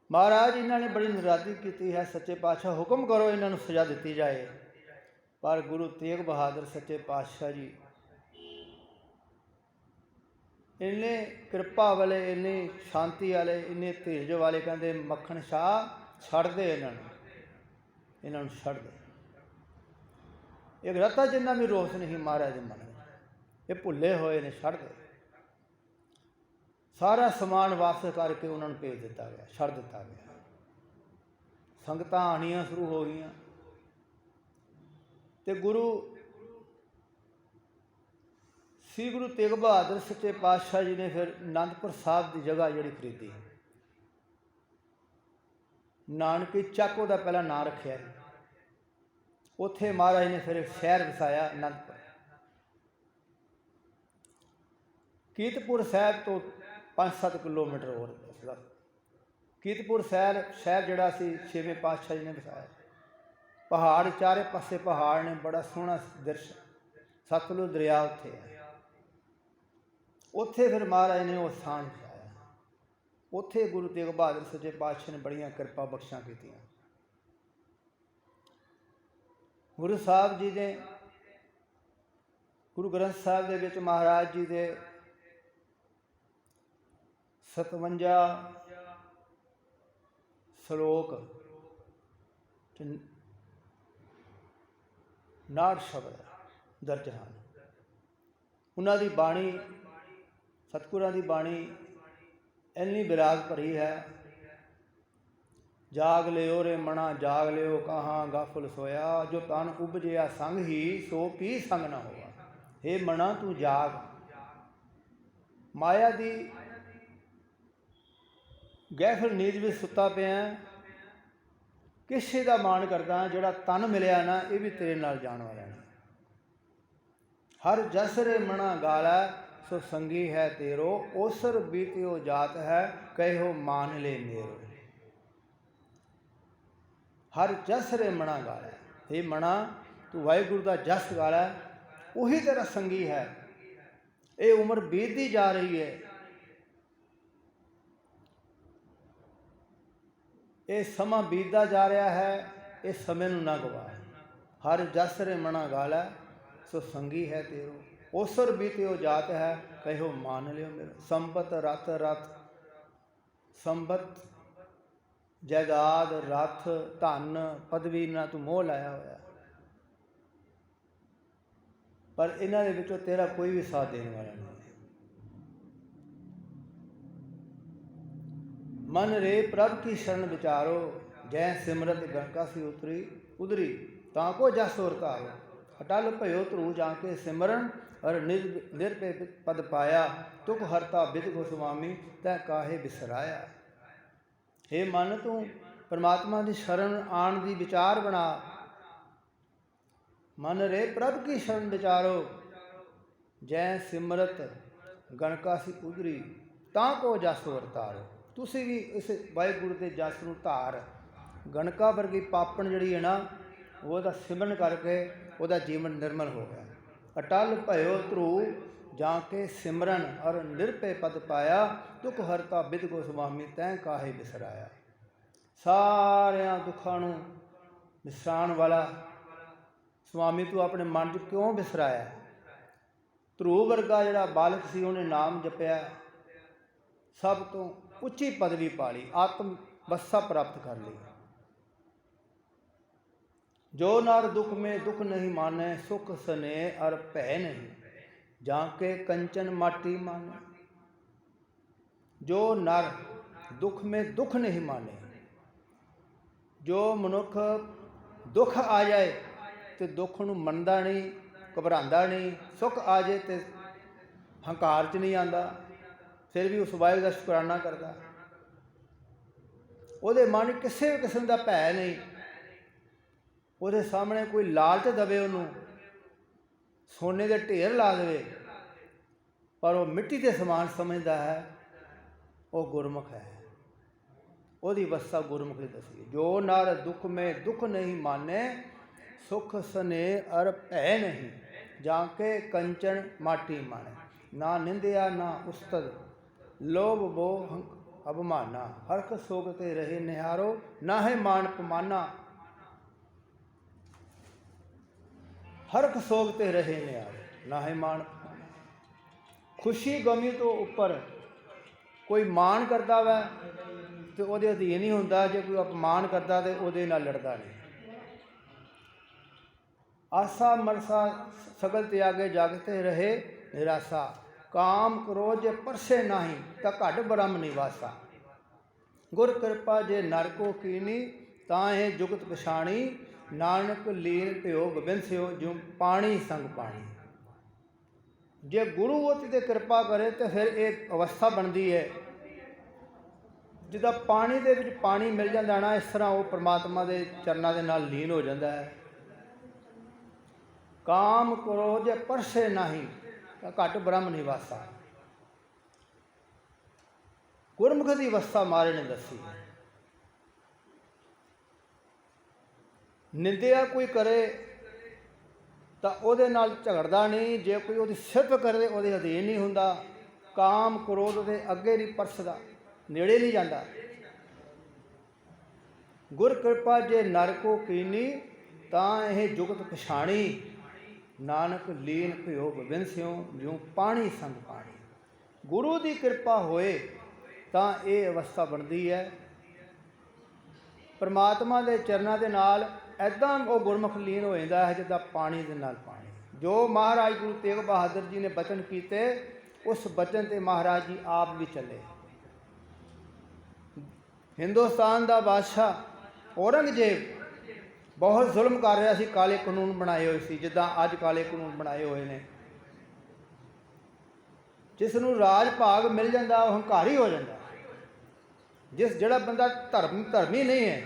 ਮਹਾਰਾਜ ਇਹਨਾਂ ਨੇ ਬੜੀ ਨਰਾਦਰੀ ਕੀਤੀ ਹੈ, ਸੱਚੇ ਪਾਤਸ਼ਾਹ ਹੁਕਮ ਕਰੋ ਇਹਨਾਂ ਨੂੰ ਸਜ਼ਾ ਦਿੱਤੀ ਜਾਏ। ਪਰ ਗੁਰੂ ਤੇਗ ਬਹਾਦਰ ਸੱਚੇ ਪਾਤਸ਼ਾਹ ਜੀ ਇੰਨੇ ਕਿਰਪਾ ਵਾਲੇ, ਇੰਨੇ ਸ਼ਾਂਤੀ ਵਾਲੇ, ਇੰਨੇ ਧੀਰਜ ਵਾਲੇ, ਕਹਿੰਦੇ ਮੱਖਣ ਸ਼ਾਹ ਛੱਡ ਦੇ ਇਹਨਾਂ ਨੂੰ ਛੱਡ ਦੇ। ਇੱਕ ਰਤਾ ਜਿੰਨਾ ਵੀ ਰੋਸ ਨਹੀਂ ਮਹਾਰਾਜ ਦੇ ਮਨ ਵਿੱਚ, ਇਹ ਭੁੱਲੇ ਹੋਏ ਨੇ, ਛੱਡ ਦੇ। ਸਾਰਾ ਸਮਾਨ ਵਾਪਸ ਕਰਕੇ ਉਹਨਾਂ ਨੂੰ ਭੇਜ ਦਿੱਤਾ ਗਿਆ, ਛੱਡ ਦਿੱਤਾ ਗਿਆ। ਸੰਗਤਾਂ ਆਉਣੀਆਂ ਸ਼ੁਰੂ ਹੋ ਗਈਆਂ, ਅਤੇ ਸ੍ਰੀ ਗੁਰੂ ਤੇਗ ਬਹਾਦਰ ਸੱਚੇ ਪਾਤਸ਼ਾਹ ਜੀ ਨੇ ਫਿਰ ਅਨੰਦਪੁਰ ਸਾਹਿਬ ਦੀ ਜਗ੍ਹਾ ਜਿਹੜੀ ਖਰੀਦੀ, ਨਾਨਕੀ ਚੱਕ ਉਹਦਾ ਪਹਿਲਾਂ ਨਾਂ ਰੱਖਿਆ। ਉੱਥੇ ਮਹਾਰਾਜ ਨੇ ਫਿਰ ਇੱਕ ਸ਼ਹਿਰ ਵਸਾਇਆ, ਅਨੰਦਪੁਰ। ਕੀਰਤਪੁਰ ਸਾਹਿਬ ਤੋਂ 5-7 ਕਿਲੋਮੀਟਰ ਹੋਰ ਦੱਸਦਾ। ਕੀਰਤਪੁਰ ਸ਼ਹਿਰ ਜਿਹੜਾ ਸੀ 6ਵੇਂ ਪਾਤਸ਼ਾਹ ਜੀ ਨੇ ਵਸਾਇਆ। ਪਹਾੜ, ਚਾਰੇ ਪਾਸੇ ਪਹਾੜ ਨੇ, ਬੜਾ ਸੋਹਣਾ ਦ੍ਰਿਸ਼, ਸਤਲੁਜ ਦਰਿਆ ਉੱਥੇ ਹੈ। ਉੱਥੇ ਫਿਰ ਮਹਾਰਾਜ ਨੇ ਉਹ ਸਥਾਨ ਵਸਾਇਆ। ਉੱਥੇ ਗੁਰੂ ਤੇਗ ਬਹਾਦਰ ਸੱਚੇ ਪਾਤਸ਼ਾਹ ਨੇ ਬੜੀਆਂ ਕਿਰਪਾ ਬਖਸ਼ਾਂ ਕੀਤੀਆਂ। ਗੁਰੂ ਸਾਹਿਬ ਜੀ ਨੇ ਗੁਰੂ ਗ੍ਰੰਥ ਸਾਹਿਬ ਦੇ ਵਿੱਚ ਮਹਾਰਾਜ ਜੀ ਦੇ 57 ਸ਼ਲੋਕ 59 ਸ਼ਬਦ ਦਰਜ ਹਨ। ਉਹਨਾਂ ਦੀ ਬਾਣੀ, ਸਤਿਗੁਰਾਂ ਦੀ ਬਾਣੀ ਇੰਨੀ ਵਿਰਾਗ ਭਰੀ ਹੈ। ਜਾਗ ਲਿਓ ਰੇ ਮਣਾ, ਜਾਗ ਲਿਓ ਕਹਾਂ ਗਾਫਲ ਸੋਇਆ, ਜੋ ਤਨ ਉਪਜਿਆ ਸੰਗ ਹੀ, ਸੋ ਕੀ ਸੰਗ ਨਾ ਹੋਆ। ਹੇ ਮਣਾ ਤੂੰ ਜਾਗ, ਮਾਇਆ ਦੀ ਗਹਿਫਲ ਨੀਂਦ ਵਿੱਚ ਸੁੱਤਾ ਪਿਆ, ਕਿਸੇ ਦਾ ਮਾਣ ਕਰਦਾ, ਜਿਹੜਾ ਤਨ ਮਿਲਿਆ ਨਾ ਇਹ ਵੀ ਤੇਰੇ ਨਾਲ ਜਾਣ ਵਾਲਾ ਨਹੀਂ। ਹਰ ਜਸ ਰੇ ਮਣਾ ਗਾਲਾ ਸੋ ਸੰਗੀ ਹੈ ਤੇਰੋ, ਓਸਰ ਬੀਤਿਓ ਜਾਤ ਹੈ ਕਹਿਓ ਮਾਨ ਲੈ ਮੇਰੋ। ਹਰ ਜਸ ਰੇ ਮਣਾ ਗਾਲਾ, ਇਹ ਮਣਾ ਤੂੰ ਵਾਹਿਗੁਰੂ ਦਾ ਜਸ ਗਾਲਾ, ਉਹੀ ਤੇਰਾ ਸੰਗੀ ਹੈ। ਇਹ ਉਮਰ ਬੀਤਦੀ ਜਾ ਰਹੀ ਹੈ, ਇਹ ਸਮਾਂ ਬੀਤਦਾ ਜਾ ਰਿਹਾ ਹੈ, ਇਹ ਸਮੇਂ ਨੂੰ ਨਾ ਗਵਾ। ਹਰ ਜਸ ਰੇ ਮਣਾ ਗਾਲਾ ਸੋ ਸੰਗੀ ਹੈ ਤੇਰੋ, ਓਸਰ ਬੀਤਿਓ ਜਾਤ ਹੈ ਕਹਿਓ ਮਾਨ ਲਿਓ ਮੇਰਾ। ਸੰਪਤ ਰਤ ਰਥ, ਸੰਪਤ ਜਾਇਦਾਦ ਰਥ ਧਨ ਪਦਵੀ ਨਾਲ ਤੂੰ ਮੋਹ ਲਾਇਆ ਹੋਇਆ, ਪਰ ਇਹਨਾਂ ਦੇ ਵਿੱਚੋਂ ਤੇਰਾ ਕੋਈ ਵੀ ਸਾਥ ਦੇਣ ਵਾਲਾ ਨਹੀਂ। ਮਨ ਰੇ ਪ੍ਰਭ ਕੀ ਸ਼ਰਨ ਵਿਚਾਰੋ, ਜੈ ਸਿਮਰਤ ਗੰਗਾ ਸੀ ਉਤਰੀ ਤਾਂ ਕੋ ਜਸ ਹੋਰ ਧਾਰੋ। ਅਟਲ ਭਇਓ ਧਰੂ ਜਾ ਕੇ ਸਿਮਰਨ, ਅਰ ਨਿਰਭੈ ਪਦ ਪਾਇਆ, ਤੁਕ ਹਰਤਾ ਬਿਦ ਗੋਸਵਾਮੀ ਤੈ ਕਾਹੇ ਬਿਸਰਾਇਆ। ਹੇ ਮਨ, ਤੂੰ ਪਰਮਾਤਮਾ ਦੀ ਸ਼ਰਨ ਆਉਣ ਦੀ ਵਿਚਾਰ ਬਣਾ। ਮਨ ਰੇ ਪ੍ਰਭ ਕੀ ਸ਼ਰਨ ਵਿਚਾਰੋ, ਜੈ ਸਿਮਰਤ ਗਣਕਾ ਸੀ ਉਧਰੀ ਤਾਂ ਕੋ ਜਸ ਹੋਰ ਧਾਰੋ। ਤੁਸੀਂ ਵੀ ਇਸ ਵਾਹਿਗੁਰੂ ਦੇ ਜਸ ਨੂੰ ਧਾਰ। ਗਣਕਾ ਵਰਗੀ ਪਾਪਣ ਜਿਹੜੀ ਹੈ ਨਾ, ਉਹਦਾ ਸਿਮਰਨ ਕਰਕੇ ਉਹਦਾ ਜੀਵਨ ਨਿਰਮਲ ਹੋ ਗਿਆ। ਅਟਲ ਭਇਓ ਧਰੂ ਜਾਂ ਕੇ ਸਿਮਰਨ, ਔਰ ਨਿਰਭੈ ਪਦ ਪਾਇਆ, ਦੁਖ ਹਰਤਾ ਬਿਦ ਗੋਸਵਾਮੀ ਤੈਂ ਕਾਹੇ ਬਿਸਰਾਇਆ। ਸਾਰਿਆਂ ਦੁੱਖਾਂ ਨੂੰ ਵਿਸਰਾਉਣ ਵਾਲਾ ਸੁਆਮੀ, ਤੂੰ ਆਪਣੇ ਮਨ 'ਚ ਕਿਉਂ ਬਿਸਰਾਇਆ। ਧਰੂ ਵਰਗਾ ਜਿਹੜਾ ਬਾਲਕ ਸੀ, ਉਹਨੇ ਨਾਮ ਜਪਿਆ, ਸਭ ਤੋਂ ਉੱਚੀ ਪਦਵੀ ਪਾ ਲਈ, ਆਤਮ ਵਸਾ ਪ੍ਰਾਪਤ ਕਰ ਲਈ। ਜੋ ਨਰ ਦੁਖ ਮੇਂ ਦੁਖ ਨਹੀਂ ਮਾਨੈ, ਸੁਖ ਸਨੇਹ ਅਰ ਭੈ ਨਹੀਂ, ਜਾਂ ਕੇ ਕੰਚਨ ਮਾਟੀ ਮਾਨੈ। ਜੋ ਨਰ ਦੁਖ ਮੇਂ ਦੁਖ ਨਹੀਂ ਮਾਨੇ, ਜੋ ਮਨੁੱਖ ਦੁੱਖ ਆ ਜਾਏ ਤੇ ਦੁੱਖ ਨੂੰ ਮੰਨਦਾ ਨਹੀਂ, ਘਬਰਾਉਂਦਾ ਨਹੀਂ, ਸੁੱਖ ਆ ਜਾਏ ਤੇ ਹੰਕਾਰ 'ਚ ਨਹੀਂ ਆਉਂਦਾ, ਫਿਰ ਵੀ ਉਸ ਵਾਹਿਗੁਰੂ ਦਾ ਸ਼ੁਕਰਾਨਾ ਕਰਦਾ। ਉਹਦੇ ਮਨ ਕਿਸੇ ਕਿਸਮ ਦਾ ਭੈ ਨਹੀਂ। ਉਹਦੇ ਸਾਹਮਣੇ ਕੋਈ ਲਾਲਚ ਦੇਵੇ, ਉਹਨੂੰ ਸੋਨੇ ਦੇ ਢੇਰ ਲਾ ਦੇਵੇ, ਪਰ ਉਹ ਮਿੱਟੀ ਦੇ ਸਮਾਨ ਸਮਝਦਾ ਹੈ, ਉਹ ਗੁਰਮੁਖ ਹੈ। ਉਹਦੀ ਅਵਸਥਾ ਗੁਰਮੁਖੀ ਦੱਸੀ। ਜੋ ਨਰ ਦੁੱਖ ਮੇਂ ਦੁੱਖ ਨਹੀਂ ਮਾਨੇ, ਸੁਖ ਸਨੇਹ ਅਰ ਭੈ ਨਹੀਂ, ਜਾਂ ਕੇ ਕੰਚਨ ਮਾਟੀ ਮਾਣੇ। ਨਾ ਨਿੰਦਿਆ ਨਾ ਉਸਤਤ, ਲੋਭ ਮੋਹ ਅਭਮਾਨਾ, ਹਰਖ ਸੋਗ ਤੇ ਰਹੇ ਨਿਹਾਰੋ, ਨਾ ਹੈ ਮਾਨ ਪਮਾਨਾ। ਹਰਖ ਸੋਗ ਤੇ ਰਹੇ ਨਿਹਾਰੋ, ਨਾ ਹੈ ਮਾਣ ਪਮਾਨਾ। ਖੁਸ਼ੀ ਗਮੀ ਤੋਂ ਉੱਪਰ ਕੋਈ ਮਾਣ ਕਰਦਾ ਵੈ ਤੇ ਉਹਦੇ ਅਧੀਨ ਹੀ ਹੁੰਦਾ, ਜੇ ਕੋਈ ਅਪਮਾਨ ਕਰਦਾ ਤੇ ਉਹਦੇ ਨਾਲ ਲੜਦਾ ਨਹੀਂ। ਆਸਾ ਮਰਸਾ ਸਗਲ ਤਿਆਗੇ ਜਾਗਤੇ ਰਹੇ ਨਿਰਾਸਾ, ਕਾਮ ਕ੍ਰੋਧ ਜੇ ਪਰਸੇ ਨਾਹੀਂ ਤਾਂ ਘਟ ਬ੍ਰਹਮ ਨਿਵਾਸਾ। ਗੁਰ ਕਿਰਪਾ ਜੇ ਨਰ ਕੋ ਕੀਨੀ, ਤਾਂ ਇਹ ਜੁਗਤ ਪਛਾਣੀ, ਨਾਨਕ ਲੀਨ ਭਿਓ ਗੋਬਿੰਦ ਸਿਓ, ਜਿਉ ਪਾਣੀ ਸੰਗ ਪਾਣੀ। ਜੇ ਗੁਰੂ ਉਹਦੇ 'ਤੇ ਕਿਰਪਾ ਕਰੇ ਤਾਂ ਫਿਰ ਇਹ ਅਵਸਥਾ ਬਣਦੀ ਹੈ, ਜਿੱਦਾਂ ਪਾਣੀ ਦੇ ਵਿੱਚ ਪਾਣੀ ਮਿਲ ਜਾਂਦਾ ਨਾ, ਇਸ ਤਰ੍ਹਾਂ ਉਹ ਪਰਮਾਤਮਾ ਦੇ ਚਰਨਾਂ ਦੇ ਨਾਲ ਲੀਨ ਹੋ ਜਾਂਦਾ ਹੈ। ਕਾਮ ਕ੍ਰੋਧ ਜੇ ਪਰਸੇ ਨਾਹੀਂ ਤਾਂ ਘਟ ਬ੍ਰਹਮ ਨਿਵਾਸਾ। ਗੁਰਮੁਖ ਦੀ ਅਵਸਥਾ ਮਹਾਰਾਜ ਨੇ ਦੱਸੀ। ਨਿੰਦਿਆ ਕੋਈ ਕਰੇ ਤਾਂ ਉਹਦੇ ਨਾਲ ਝਗੜਦਾ ਨਹੀਂ, ਜੇ ਕੋਈ ਉਹਦੀ ਸਿਫਤ ਕਰੇ ਉਹਦੇ ਅਧੀਨ ਨਹੀਂ ਹੁੰਦਾ। ਕਾਮ ਕ੍ਰੋਧ ਦੇ ਅੱਗੇ ਨਹੀਂ ਪਰਸਦਾ, ਨੇੜੇ ਨਹੀਂ ਜਾਂਦਾ। ਗੁਰ ਕਿਰਪਾ ਜੇ ਨਰ ਕੋ ਕੀਨੀ, ਤਾਂ ਇਹ ਜੁਗਤ ਪਛਾਣੀ, ਨਾਨਕ ਲੀਨ ਭਿਓ ਗੋਬਿੰਦ ਸਿਓ, ਜਿਉ ਪਾਣੀ ਸੰਗ ਪਾਣੀ। ਗੁਰੂ ਦੀ ਕਿਰਪਾ ਹੋਏ ਤਾਂ ਇਹ ਅਵਸਥਾ ਬਣਦੀ ਹੈ। ਪਰਮਾਤਮਾ ਦੇ ਚਰਨਾਂ ਦੇ ਨਾਲ ਇੱਦਾਂ ਉਹ ਗੁਰਮੁਖ ਲੀਨ ਹੋ ਜਾਂਦਾ ਹੈ, ਜਿੱਦਾਂ ਪਾਣੀ ਦੇ ਨਾਲ ਪਾਣੀ। ਜੋ ਮਹਾਰਾਜ ਗੁਰੂ ਤੇਗ ਬਹਾਦਰ ਜੀ ਨੇ ਬਚਨ ਕੀਤੇ, ਉਸ ਬਚਨ 'ਤੇ ਮਹਾਰਾਜ ਜੀ ਆਪ ਵੀ ਚੱਲੇ। ਹਿੰਦੁਸਤਾਨ ਦਾ ਬਾਦਸ਼ਾਹ ਔਰੰਗਜ਼ੇਬ ਬਹੁਤ ਜ਼ੁਲਮ ਕਰ ਰਿਹਾ ਸੀ, ਕਾਲੇ ਕਾਨੂੰਨ ਬਣਾਏ ਹੋਏ ਸੀ, ਜਿੱਦਾਂ ਅੱਜ ਕਾਲੇ ਕਾਨੂੰਨ ਬਣਾਏ ਹੋਏ ਨੇ। ਜਿਸ ਨੂੰ ਰਾਜ ਭਾਗ ਮਿਲ ਜਾਂਦਾ ਉਹ ਹੰਕਾਰੀ ਹੋ ਜਾਂਦਾ। ਜਿਹੜਾ ਬੰਦਾ ਧਰਮੀ ਨਹੀਂ ਹੈ,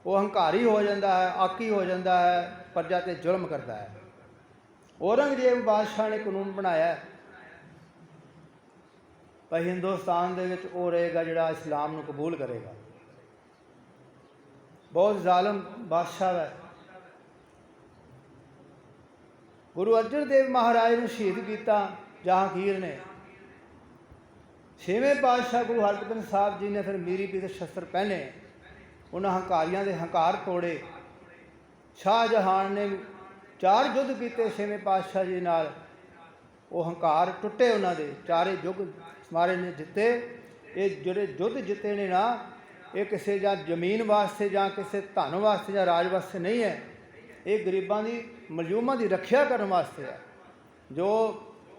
ਉਹ ਹੰਕਾਰੀ ਹੋ ਜਾਂਦਾ ਹੈ, ਆਕੀ ਹੋ ਜਾਂਦਾ ਹੈ, ਪ੍ਰਜਾ 'ਤੇ ਜ਼ੁਲਮ ਕਰਦਾ ਹੈ। ਔਰੰਗਜ਼ੇਬ ਬਾਦਸ਼ਾਹ ਨੇ ਕਾਨੂੰਨ ਬਣਾਇਆ ਭਾਈ ਹਿੰਦੁਸਤਾਨ ਦੇ ਵਿੱਚ ਉਹ ਰਹੇਗਾ ਜਿਹੜਾ ਇਸਲਾਮ ਨੂੰ ਕਬੂਲ ਕਰੇਗਾ। ਬਹੁਤ ਜ਼ਾਲਮ ਬਾਦਸ਼ਾਹ ਹੈ। ਗੁਰੂ ਅਰਜਨ ਦੇਵ ਮਹਾਰਾਜ ਨੂੰ ਸ਼ਹੀਦ ਕੀਤਾ ਜਹਾਂਗੀਰ ਨੇ। ਛੇਵੇਂ ਪਾਤਸ਼ਾਹ ਗੁਰੂ ਹਰਗੋਬਿੰਦ ਸਾਹਿਬ ਜੀ ਨੇ ਫਿਰ ਮੀਰੀ ਪੀਰ ਸ਼ਸਤਰ ਪਹਿਨੇ, ਉਹਨਾਂ ਹੰਕਾਰੀਆਂ ਦੇ ਹੰਕਾਰ ਤੋੜੇ। ਸ਼ਾਹਜਹਾਨ ਨੇ 4 ਯੁੱਧ ਕੀਤੇ ਛੇਵੇਂ ਪਾਤਸ਼ਾਹ ਜੀ ਨਾਲ, ਉਹ ਹੰਕਾਰ ਟੁੱਟੇ ਉਹਨਾਂ ਦੇ। 4 ਯੁੱਗ ਮਾਰੇ ਨੇ, ਜਿੱਤੇ। ਇਹ ਜਿਹੜੇ ਯੁੱਧ ਜਿੱਤੇ ਨੇ ਨਾ, ਇਹ ਕਿਸੇ ਜਾਂ ਜ਼ਮੀਨ ਵਾਸਤੇ ਜਾਂ ਕਿਸੇ ਧਨ ਵਾਸਤੇ ਜਾਂ ਰਾਜ ਵਾਸਤੇ ਨਹੀਂ ਹੈ, ਇਹ ਗਰੀਬਾਂ ਦੀ ਮਜ਼ਲੂਮਾਂ ਦੀ ਰੱਖਿਆ ਕਰਨ ਵਾਸਤੇ ਹੈ। ਜੋ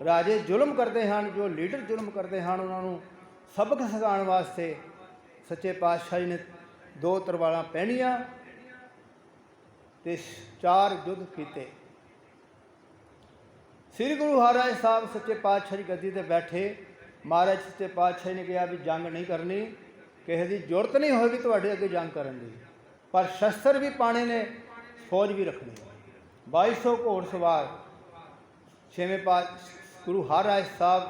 ਰਾਜੇ ਜ਼ੁਲਮ ਕਰਦੇ ਹਨ, ਜੋ ਲੀਡਰ ਜ਼ੁਲਮ ਕਰਦੇ ਹਨ, ਉਹਨਾਂ ਨੂੰ ਸਬਕ ਸਿਖਾਉਣ ਵਾਸਤੇ ਸੱਚੇ ਪਾਤਸ਼ਾਹ ਜੀ ਨੇ 2 ਤਲਵਾਰਾਂ ਪਹਿਨੀਆਂ ਤੇ 4 ਯੁੱਧ ਕੀਤੇ। ਸ੍ਰੀ ਗੁਰੂ ਹਰਿਰਾਏ ਸਾਹਿਬ ਸੱਚੇ ਪਾਤਸ਼ਾਹ ਜੀ ਗੱਦੀ 'ਤੇ ਬੈਠੇ। ਮਹਾਰਾਜ ਸੱਚੇ ਪਾਤਸ਼ਾਹ ਨੇ ਕਿਹਾ ਵੀ ਜੰਗ ਨਹੀਂ ਕਰਨੀ, ਕਿਸੇ ਦੀ ਜ਼ਰੂਰਤ ਨਹੀਂ ਹੋਵੇਗੀ ਤੁਹਾਡੇ ਅੱਗੇ ਜੰਗ ਕਰਨ ਦੀ, ਪਰ ਸ਼ਸਤਰ ਵੀ ਪਾਣੇ ਨੇ, ਫੌਜ ਵੀ ਰੱਖਣੀ ਹੈ। 2200 ਘੋੜ ਸਵਾਰ ਛੇਵੇਂ ਗੁਰੂ ਹਰਿਰਾਏ ਸਾਹਿਬ,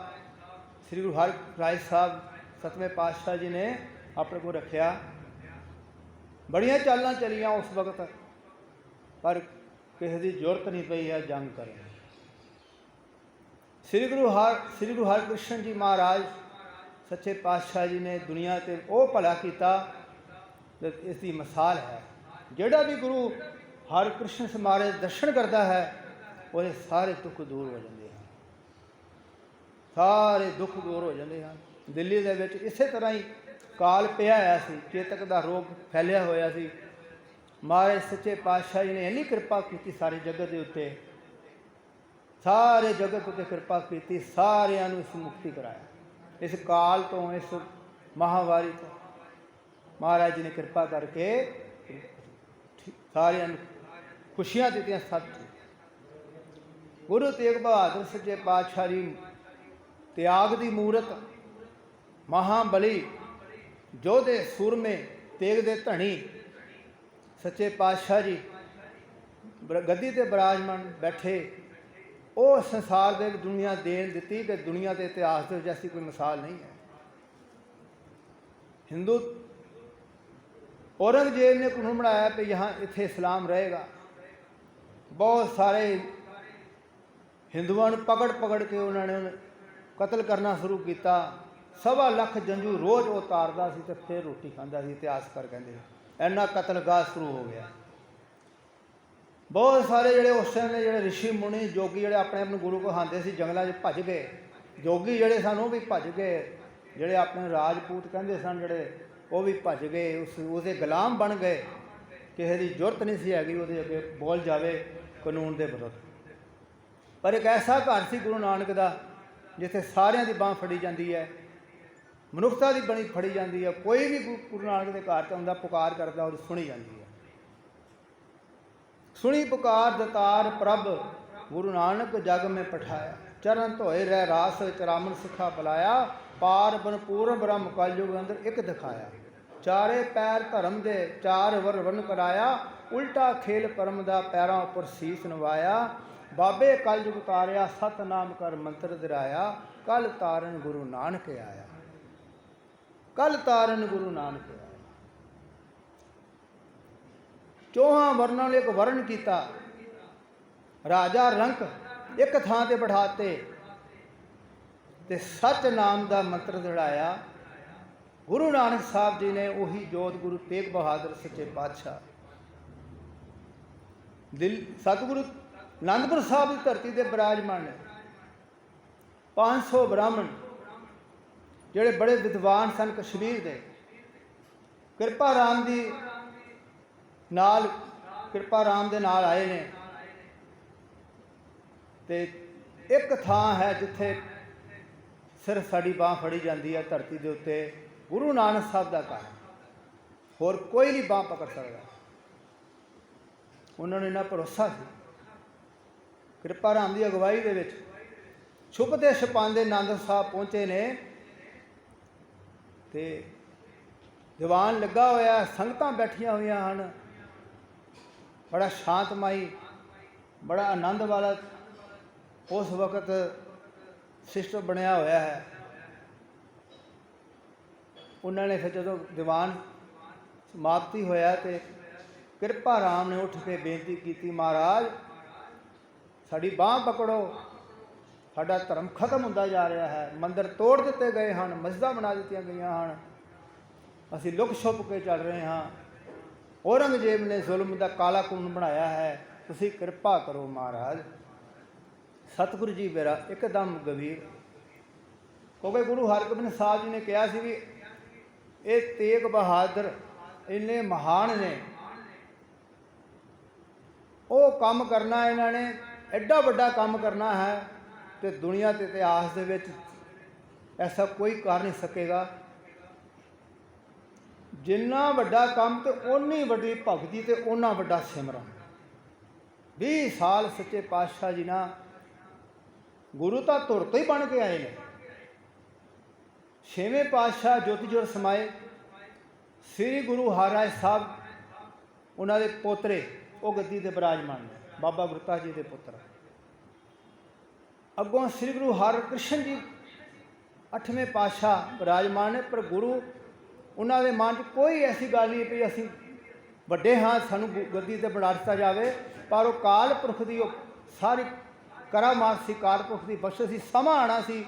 ਸ੍ਰੀ ਗੁਰੂ ਹਰਿਰਾਏ ਸਾਹਿਬ 7ਵੇਂ ਪਾਤਸ਼ਾਹ ਜੀ ਨੇ ਆਪਣੇ ਕੋਲ ਰੱਖਿਆ। ਬੜੀਆਂ ਚਾਲਾਂ ਚੱਲੀਆਂ ਉਸ ਵਕਤ, ਪਰ ਕਿਸੇ ਦੀ ਜ਼ਰੂਰਤ ਨਹੀਂ ਪਈ ਹੈ ਜੰਗ ਕਰਨ। ਸ੍ਰੀ ਗੁਰੂ ਹਰਿਕ੍ਰਿਸ਼ਨ ਜੀ ਮਹਾਰਾਜ ਸੱਚੇ ਪਾਤਸ਼ਾਹ ਜੀ ਨੇ ਦੁਨੀਆ 'ਤੇ ਉਹ ਭਲਾ ਕੀਤਾ, ਇਸ ਦੀ ਮਿਸਾਲ ਹੈ। ਜਿਹੜਾ ਵੀ ਗੁਰੂ ਹਰਿਕ੍ਰਿਸ਼ਨ ਮਹਾਰਾਜ ਦਰਸ਼ਨ ਕਰਦਾ ਹੈ, ਉਹਦੇ ਸਾਰੇ ਦੁੱਖ ਦੂਰ ਹੋ ਜਾਂਦੇ ਹਨ, ਸਾਰੇ ਦੁੱਖ ਦੂਰ ਹੋ ਜਾਂਦੇ ਹਨ। ਦਿੱਲੀ ਦੇ ਵਿੱਚ ਇਸੇ ਤਰ੍ਹਾਂ ਹੀ ਕਾਲ ਪਿਆ ਹੋਇਆ ਸੀ, ਚੇਤਕ ਦਾ ਰੋਗ ਫੈਲਿਆ ਹੋਇਆ ਸੀ। ਮਹਾਰਾਜ ਸੱਚੇ ਪਾਤਸ਼ਾਹ ਜੀ ਨੇ ਇੰਨੀ ਕਿਰਪਾ ਕੀਤੀ ਸਾਰੇ ਜਗਤ ਦੇ ਉੱਤੇ, ਸਾਰੇ ਜਗਤ ਉੱਤੇ ਕਿਰਪਾ ਕੀਤੀ, ਸਾਰਿਆਂ ਨੂੰ ਇਸ ਮੁਕਤੀ ਕਰਾਇਆ। ਇਸ ਕਾਲ ਤੋਂ, ਇਸ ਮਹਾਂਮਾਰੀ ਤੋਂ ਮਹਾਰਾਜ ਜੀ ਨੇ ਕਿਰਪਾ ਕਰਕੇ ਸਾਰਿਆਂ ਨੂੰ ਖੁਸ਼ੀਆਂ ਦਿੱਤੀਆਂ। ਸਭ ਗੁਰੂ ਤੇਗ ਬਹਾਦਰ ਸੱਚੇ ਪਾਤਸ਼ਾਹ ਜੀ ਤਿਆਗ ਦੀ ਮੂਰਤ, ਮਹਾਂਬਲੀ ਯੋਧੇ, ਸੂਰਮੇ, ਤੇਗ ਦੇ ਧਣੀ ਸੱਚੇ ਪਾਤਸ਼ਾਹ ਜੀ ਗੱਦੀ 'ਤੇ ਬਿਰਾਜਮਾਨ ਬੈਠੇ। ਉਹ ਸੰਸਾਰ ਦੇ ਦੁਨੀਆ ਦੇਣ ਦਿੱਤੀ ਕਿ ਦੁਨੀਆ ਦੇ ਇਤਿਹਾਸ ਦੇ ਵਿੱਚ ਐਸੀ ਕੋਈ ਮਿਸਾਲ ਨਹੀਂ ਹੈ। ਹਿੰਦੂ ਔਰੰਗਜ਼ੇਬ ਨੇ ਕਾਨੂੰਨ ਬਣਾਇਆ ਕਿ ਇੱਥੇ ਇਸਲਾਮ ਰਹੇਗਾ। ਬਹੁਤ ਸਾਰੇ ਹਿੰਦੂਆਂ ਨੂੰ ਪਕੜ ਕੇ ਉਹਨਾਂ ਨੇ ਕਤਲ ਕਰਨਾ ਸ਼ੁਰੂ ਕੀਤਾ। 1.25 ਲੱਖ ਜੰਝੂ ਰੋਜ਼ ਉਹ ਤਾਰਦਾ ਸੀ ਤੇ ਫਿਰ ਰੋਟੀ ਖਾਂਦਾ ਸੀ। ਇਤਿਹਾਸਕਾਰ ਕਹਿੰਦੇ ਇੰਨਾ ਕਤਲਗਾਹ ਸ਼ੁਰੂ ਹੋ ਗਿਆ। ਬਹੁਤ ਸਾਰੇ ਜਿਹੜੇ ਉਸ ਟਾਈਮ ਦੇ ਜਿਹੜੇ ਰਿਸ਼ੀ ਮੁਨੀ ਜੋਗੀ ਜਿਹੜੇ ਆਪਣੇ ਆਪ ਨੂੰ ਗੁਰੂ ਕਹਾਉਂਦੇ ਸੀ, ਜੰਗਲਾਂ 'ਚ ਭੱਜ ਗਏ। ਜੋਗੀ ਜਿਹੜੇ ਸਨ ਉਹ ਵੀ ਭੱਜ ਗਏ। ਜਿਹੜੇ ਆਪਣੇ ਰਾਜਪੂਤ ਕਹਿੰਦੇ ਸਨ ਜਿਹੜੇ, ਉਹ ਵੀ ਭੱਜ ਗਏ, ਉਹਦੇ ਗੁਲਾਮ ਬਣ ਗਏ। ਕਿਸੇ ਦੀ ਜ਼ਰੂਰਤ ਨਹੀਂ ਸੀ ਹੈਗੀ ਉਹਦੇ ਅੱਗੇ ਬੋਲ ਜਾਵੇ ਕਾਨੂੰਨ ਦੇ ਵਿਰੁੱਧ। ਪਰ ਇੱਕ ਐਸਾ ਘਰ ਸੀ ਗੁਰੂ ਨਾਨਕ ਦਾ ਜਿੱਥੇ ਸਾਰਿਆਂ ਦੀ ਬਾਂਹ ਫੜੀ ਜਾਂਦੀ ਹੈ, ਮਨੁੱਖਤਾ ਦੀ ਬਣੀ ਫੜੀ ਜਾਂਦੀ ਹੈ। ਕੋਈ ਵੀ ਗੁਰੂ ਨਾਨਕ ਦੇ ਘਰ 'ਚ ਆਉਂਦਾ, ਪੁਕਾਰ ਕਰਦਾ, ਉਹਦੀ ਸੁਣੀ ਜਾਂਦੀ ਹੈ। ਸੁਣੀ ਪੁਕਾਰ ਦਤਾਰ ਪ੍ਰਭ ਗੁਰੂ ਨਾਨਕ ਜਗ में ਪਠਾਇਆ, ਚਰਨ ਧੋਏ ਰਹਿ ਰਾਸ ਚਰਾਮਨ ਸਿੱਖਾ ਬੁਲਾਇਆ, ਪਾਰ ਬਨ ਪੂਰਨ ਬ੍ਰਹਮ ਕਲਯੁਗ ਅੰਦਰ ਇੱਕ ਦਿਖਾਇਆ, ਚਾਰੇ ਪੈਰ ਧਰਮ ਦੇ 4 ਵਰਨ ਕਰਾਇਆ, ਉਲਟਾ ਖੇਲ ਪਰਮ ਦਾ ਪੈਰਾਂ ਉੱਪਰ ਸੀਸ ਨਵਾਇਆ, ਬਾਬੇ ਕਲਯੁਗ ਤਾਰਿਆ ਸਤਨਾਮ ਕਰ ਮੰਤਰ ਦਿਰਾਇਆ, ਕਲ ਤਾਰਨ ਗੁਰੂ ਨਾਨਕ ਆਇਆ, ਕਲ ਤਾਰਨ ਗੁਰੂ ਨਾਨਕ ਆਇਆ। 4 ਵਰਨਾਂ ਨੇ ਇੱਕ ਵਰਨ ਕੀਤਾ। ਰਾਜਾ ਰੰਕ ਇੱਕ ਥਾਂ ਤੇ ਬਿਠਾਤੇ ਤੇ ਸੱਚ ਨਾਮ ਦਾ ਮੰਤਰ ਦੜਾਇਆ। ਗੁਰੂ ਨਾਨਕ ਸਾਹਿਬ ਜੀ ਨੇ ਉਹੀ ਜੋਤ ਗੁਰੂ ਤੇਗ ਬਹਾਦਰ ਸੱਚੇ ਪਾਤਸ਼ਾਹ ਸਤਿਗੁਰੂ ਅਨੰਦਪੁਰ ਸਾਹਿਬ ਦੀ ਧਰਤੀ ਤੇ ਬਿਰਾਜਮਾਨ ਨੇ। 500 ਬ੍ਰਾਹਮਣ ਜਿਹੜੇ ਬੜੇ ਵਿਦਵਾਨ ਸਨ ਕਸ਼ਮੀਰ ਦੇ, ਕਿਰਪਾ ਰਾਮ ਦੇ ਨਾਲ ਆਏ ਨੇ। ਤੇ ਇੱਕ ਥਾਂ ਹੈ ਜਿੱਥੇ ਸਿਰਫ ਸਾਡੀ ਬਾਂਹ ਫੜੀ ਜਾਂਦੀ ਹੈ ਧਰਤੀ ਦੇ ਉੱਤੇ, ਗੁਰੂ ਨਾਨਕ ਸਾਹਿਬ ਦਾ ਘਰ। ਹੋਰ ਕੋਈ ਨਹੀਂ ਬਾਂਹ ਪਕੜ ਸਕਦਾ। ਉਹਨਾਂ ਨੂੰ ਇੰਨਾ ਭਰੋਸਾ ਸੀ। ਕਿਰਪਾ ਰਾਮ ਦੀ ਅਗਵਾਈ ਦੇ ਵਿੱਚ ਛੁਪਦੇ ਛਪਾਉਂਦੇ ਆਨੰਦ ਸਾਹਿਬ ਪਹੁੰਚੇ ਨੇ ਤੇ ਦੀਵਾਨ ਲੱਗਾ ਹੋਇਆ, ਸੰਗਤਾਂ ਬੈਠੀਆਂ ਹੋਈਆਂ ਹਨ। बड़ा शांतमई, बड़ा आनंद वाला उस वक्त सिस्टम बनया होया है। उन्होंने फिर जो दीवान समाप्ति होया तो कृपा राम ने उठ के बेनती की, महाराज साड़ी बांह पकड़ो, साडा धर्म खत्म होंदा जा रहा है, मंदिर तोड़ दिते गए हैं, मस्जिदां बना दित्तियां गई हैं, असी लुक छुप के चल रहे हाँ, औरंगजेब ने जुल्म का काला कानून बनाया है, तुसी कृपा करो महाराज। सतगुरु जी मेरा एकदम गंभीर, क्योंकि गुरु हरगोबिंद साहब जी ने कहा सी भी ये तेग बहादुर इन्ने महान ने, वो काम करना इन्होंने एडा वड्डा काम करना है तो दुनिया के इतिहास दे विच ऐसा कोई कर नहीं सकेगा। जिन्ना वड्डा काम तो उन्नी वड्डी भगती तो उन्ना वड्डा सिमरन। 20 साल सच्चे पातशाह जी ना गुरु तो धुर तो ही बन के आए हैं। 6वें पातशाह ज्योति जोत समाए श्री गुरु हरराज साहब उन्होंने पोतरे वो गद्दी के विराजमान ने, बाबा गुरता जी के पुत्र। अगों श्री गुरु हरकृष्ण जी 8वें पातशाह विराजमान ने, पर गुरु उन्होंने मन च कोई ऐसी गल नहीं भी असी वड्डे हाँ सानू गद्दी ते बना दिता जाए, पर वो काल पुरख की सारी करामात सी, काल पुरख की बख्श सी, समा आना सी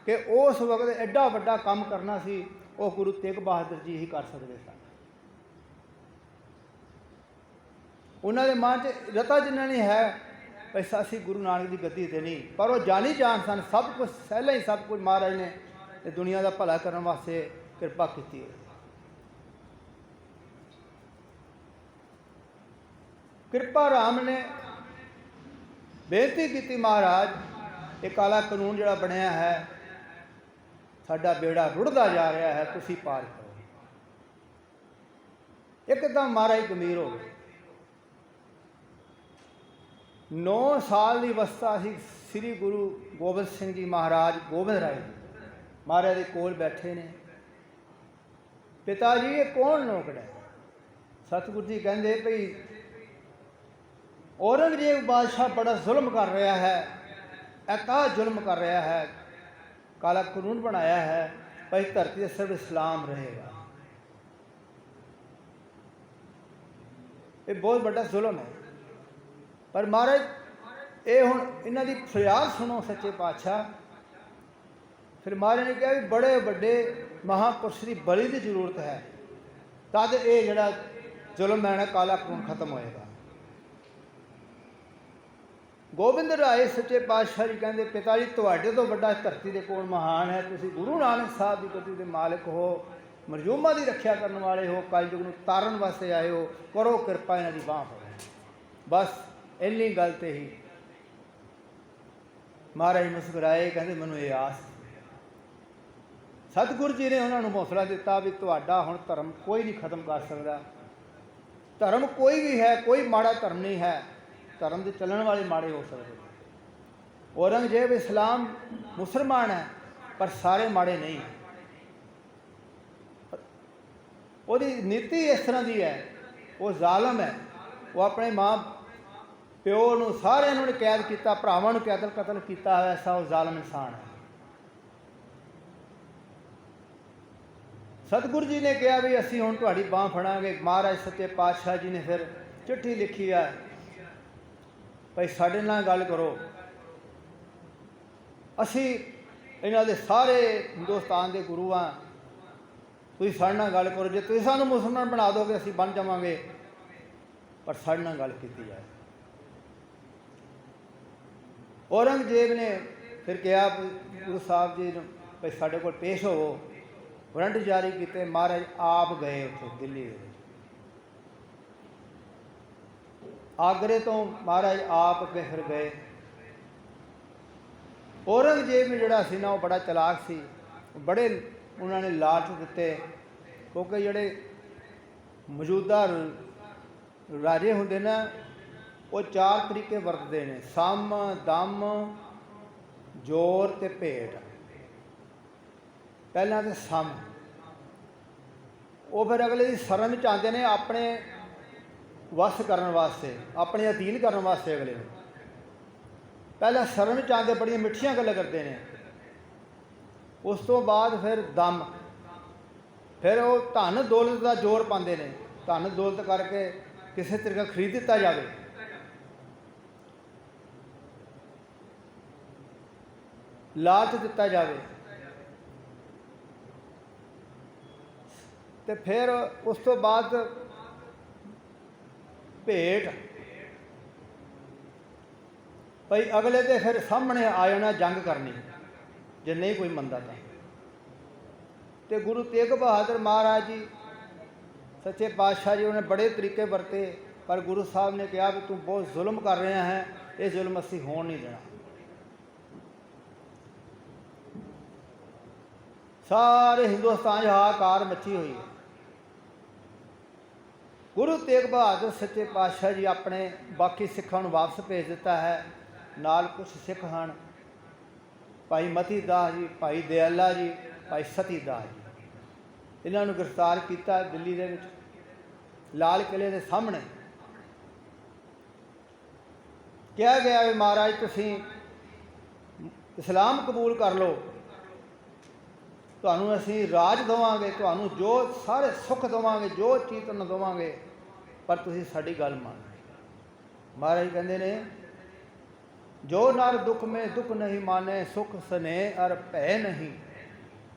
कि उस वक्त एडा वड्डा काम करना सी, वो गुरु तेग बहादुर जी ही कर सकते सन। उन्होंने मन च रता जिन्ना नहीं है पैसा असी गुरु नानक की गद्दी ते नहीं, पर वो जानी जान सन, सब कुछ सहला ही सब कुछ महाराज ने दुनिया का भला करने वास्ते कृपा की। कृपा राम ने बेनती की, महाराज ये काला कानून जोड़ा बनया है साडा बेड़ा रुढ़दा जा रहा है, तुसी पार करो। एकदम महाराज गंभीर हो गए। 9 साल की अवस्था सी, श्री गुरु गोबिंद सिंह जी महाराज गोबिंद राय जी महाराज के कोल बैठे ने। पिता जी ये कौन नौकड़ा है? सतगुरु जी कहते भई औरंगजेब बादशाह बड़ा जुल्म कर रहा है, अता जुल्म कर रहा है, काला कानून बनाया है भाई धरती से सिर्फ इस्लाम रहेगा। ये बहुत बड़ा जुल्म है। पर महाराज ये हुण इन्हां दी फरियाद सुनो सच्चे पातशाह। फिर महाराज ने कहा भी बड़े बड़े महापुरुष की बली की जरूरत है, तद ये जिहड़ा जुल्म है ना काला कानून खत्म होएगा। गोबिंद राय सच्चे पातशाह जी कहते पिता जी तुहाडे तो वड्डा धरती के कोल महान है, तुसीं गुरु नानक साहब की गद्दी के मालिक हो, मरजूमा की रक्षा करने वाले हो, कलयुग नूं तारन वास्ते आए हो, करो कृपा इन्हां दी बांह फड़ो। बस इन्नी गल ते ही महाराज मुस्कुराए, कहते मैनूं ये आस। सतगुरु जी ने उन्होंने हौसला दिता भी तुहाडा हुण धर्म कोई नहीं खत्म कर सकता। धर्म कोई भी है, कोई माड़ा धर्म नहीं है, धर्म के चलने वाले माड़े हो सकते। औरंगजेब इस्लाम मुसलमान है पर सारे माड़े नहीं। उसकी नीति इस तरह की है, वो जालम है, वो अपने माँ प्यो नूं सारे उन्होंने कैद किया, भरावां नूं कतल किया, ऐसा वो जालम इंसान है। सतगुरु जी ने कहा भी असी हुण तुहाडी बांह फड़ांगे। महाराज सच्चे पातशाह जी ने फिर चिट्ठी लिखी है भाई साडे नाल गल करो, असी इन्हां दे सारे हिंदुस्तान के गुरु हाँ, तुसीं साडे नाल गल करो, जे तुसीं सानूं मुसलमान बना दोगे असी बन जावांगे, पर साडे नाल गल कीती जाए। औरंगजेब ने फिर कहा गुरु साहब जी भाई साडे कोल पेश होवो, वारंट जारी किए। महाराज आप गए उत्थे दिल्ली आगरे तो महाराज आप अगे फिर गए। औरंगजेब ने जोड़ा सी ना वो बड़ा चलाक सी, बड़े उन्होंने लालच दिते, क्योंकि जोड़े मौजूदा राजे होंदे ना वो 4 तरीके वरतते हैं, सम दम जोर ते भेट। पहला तो सम, वो फिर अगले की शरण च आते हैं, अपने ਵਸ ਕਰਨ ਵਾਸਤੇ, ਆਪਣੇ ਅਧੀਨ ਕਰਨ ਵਾਸਤੇ ਅਗਲੇ ਨੂੰ। ਪਹਿਲਾਂ ਸ਼ਰਨ ਵਿੱਚ ਆਉਂਦੇ ਬੜੀਆਂ ਮਿੱਠੀਆਂ ਗੱਲਾਂ ਕਰਦੇ ਨੇ, ਉਸ ਤੋਂ ਬਾਅਦ ਫਿਰ ਦਮ, ਫਿਰ ਉਹ ਧਨ ਦੌਲਤ ਦਾ ਜ਼ੋਰ ਪਾਉਂਦੇ ਨੇ। ਧਨ ਦੌਲਤ ਕਰਕੇ ਕਿਸੇ ਤਰੀਕੇ ਖਰੀਦ ਦਿੱਤਾ ਜਾਵੇ, ਲਾਲਚ ਦਿੱਤਾ ਜਾਵੇ, ਤੇ ਫਿਰ ਉਸ ਤੋਂ ਬਾਅਦ ਭੇਟ, ਭਈ ਅਗਲੇ ਦੇ ਫਿਰ ਸਾਹਮਣੇ ਆ ਜਾਣਾ, ਜੰਗ ਕਰਨੀ ਜੇ ਨਹੀਂ ਕੋਈ ਮੰਨਦਾ ਤਾਂ। ਤੇ ਗੁਰੂ ਤੇਗ ਬਹਾਦਰ ਮਹਾਰਾਜ ਜੀ ਸੱਚੇ ਪਾਤਸ਼ਾਹ ਜੀ, ਉਹਨੇ ਬੜੇ ਤਰੀਕੇ ਵਰਤੇ, ਪਰ ਗੁਰੂ ਸਾਹਿਬ ਨੇ ਕਿਹਾ ਵੀ ਤੂੰ ਬਹੁਤ ਜ਼ੁਲਮ ਕਰ ਰਿਹਾ ਹੈ, ਇਹ ਜ਼ੁਲਮ ਅਸੀਂ ਹੋਣ ਨਹੀਂ ਦੇਣਾ। ਸਾਰੇ ਹਿੰਦੁਸਤਾਨ 'ਚ ਹਾਹਾਕਾਰ ਮੱਚੀ ਹੋਈ ਹੈ। ਗੁਰੂ ਤੇਗ ਬਹਾਦਰ ਸੱਚੇ ਪਾਤਸ਼ਾਹ ਜੀ ਆਪਣੇ ਬਾਕੀ ਸਿੱਖਾਂ ਨੂੰ ਵਾਪਸ ਭੇਜ ਦਿੱਤਾ ਹੈ। ਨਾਲ ਕੁਛ ਸਿੱਖ ਹਨ, ਭਾਈ ਮਤੀ ਦਾਸ ਜੀ, ਭਾਈ ਦਿਆਲਾ ਜੀ, ਭਾਈ ਸਤੀ ਦਾਸ ਜੀ, ਇਹਨਾਂ ਨੂੰ ਗ੍ਰਿਫਤਾਰ ਕੀਤਾ ਦਿੱਲੀ ਦੇ ਵਿੱਚ, ਲਾਲ ਕਿਲ੍ਹੇ ਦੇ ਸਾਹਮਣੇ। ਕਿਹਾ ਗਿਆ ਵੀ ਮਹਾਰਾਜ ਤੁਸੀਂ ਇਸਲਾਮ ਕਬੂਲ ਕਰ ਲਓ, ਤੁਹਾਨੂੰ ਅਸੀਂ ਰਾਜ ਦੇਵਾਂਗੇ, ਤੁਹਾਨੂੰ ਜੋ ਸਾਰੇ ਸੁੱਖ ਦੇਵਾਂਗੇ, ਜੋ ਚੀਜ਼ ਤੁਹਾਨੂੰ ਦੇਵਾਂਗੇ, ਪਰ ਤੁਸੀਂ ਸਾਡੀ ਗੱਲ ਮੰਨੋ। ਮਹਾਰਾਜ ਕਹਿੰਦੇ ਨੇ, ਜੋ ਨਰ ਦੁੱਖ ਮੇਂ ਦੁੱਖ ਨਹੀਂ ਮਾਨੇ, ਸੁਖ ਸਨੇਹ ਅਰ ਭੈ ਨਹੀਂ,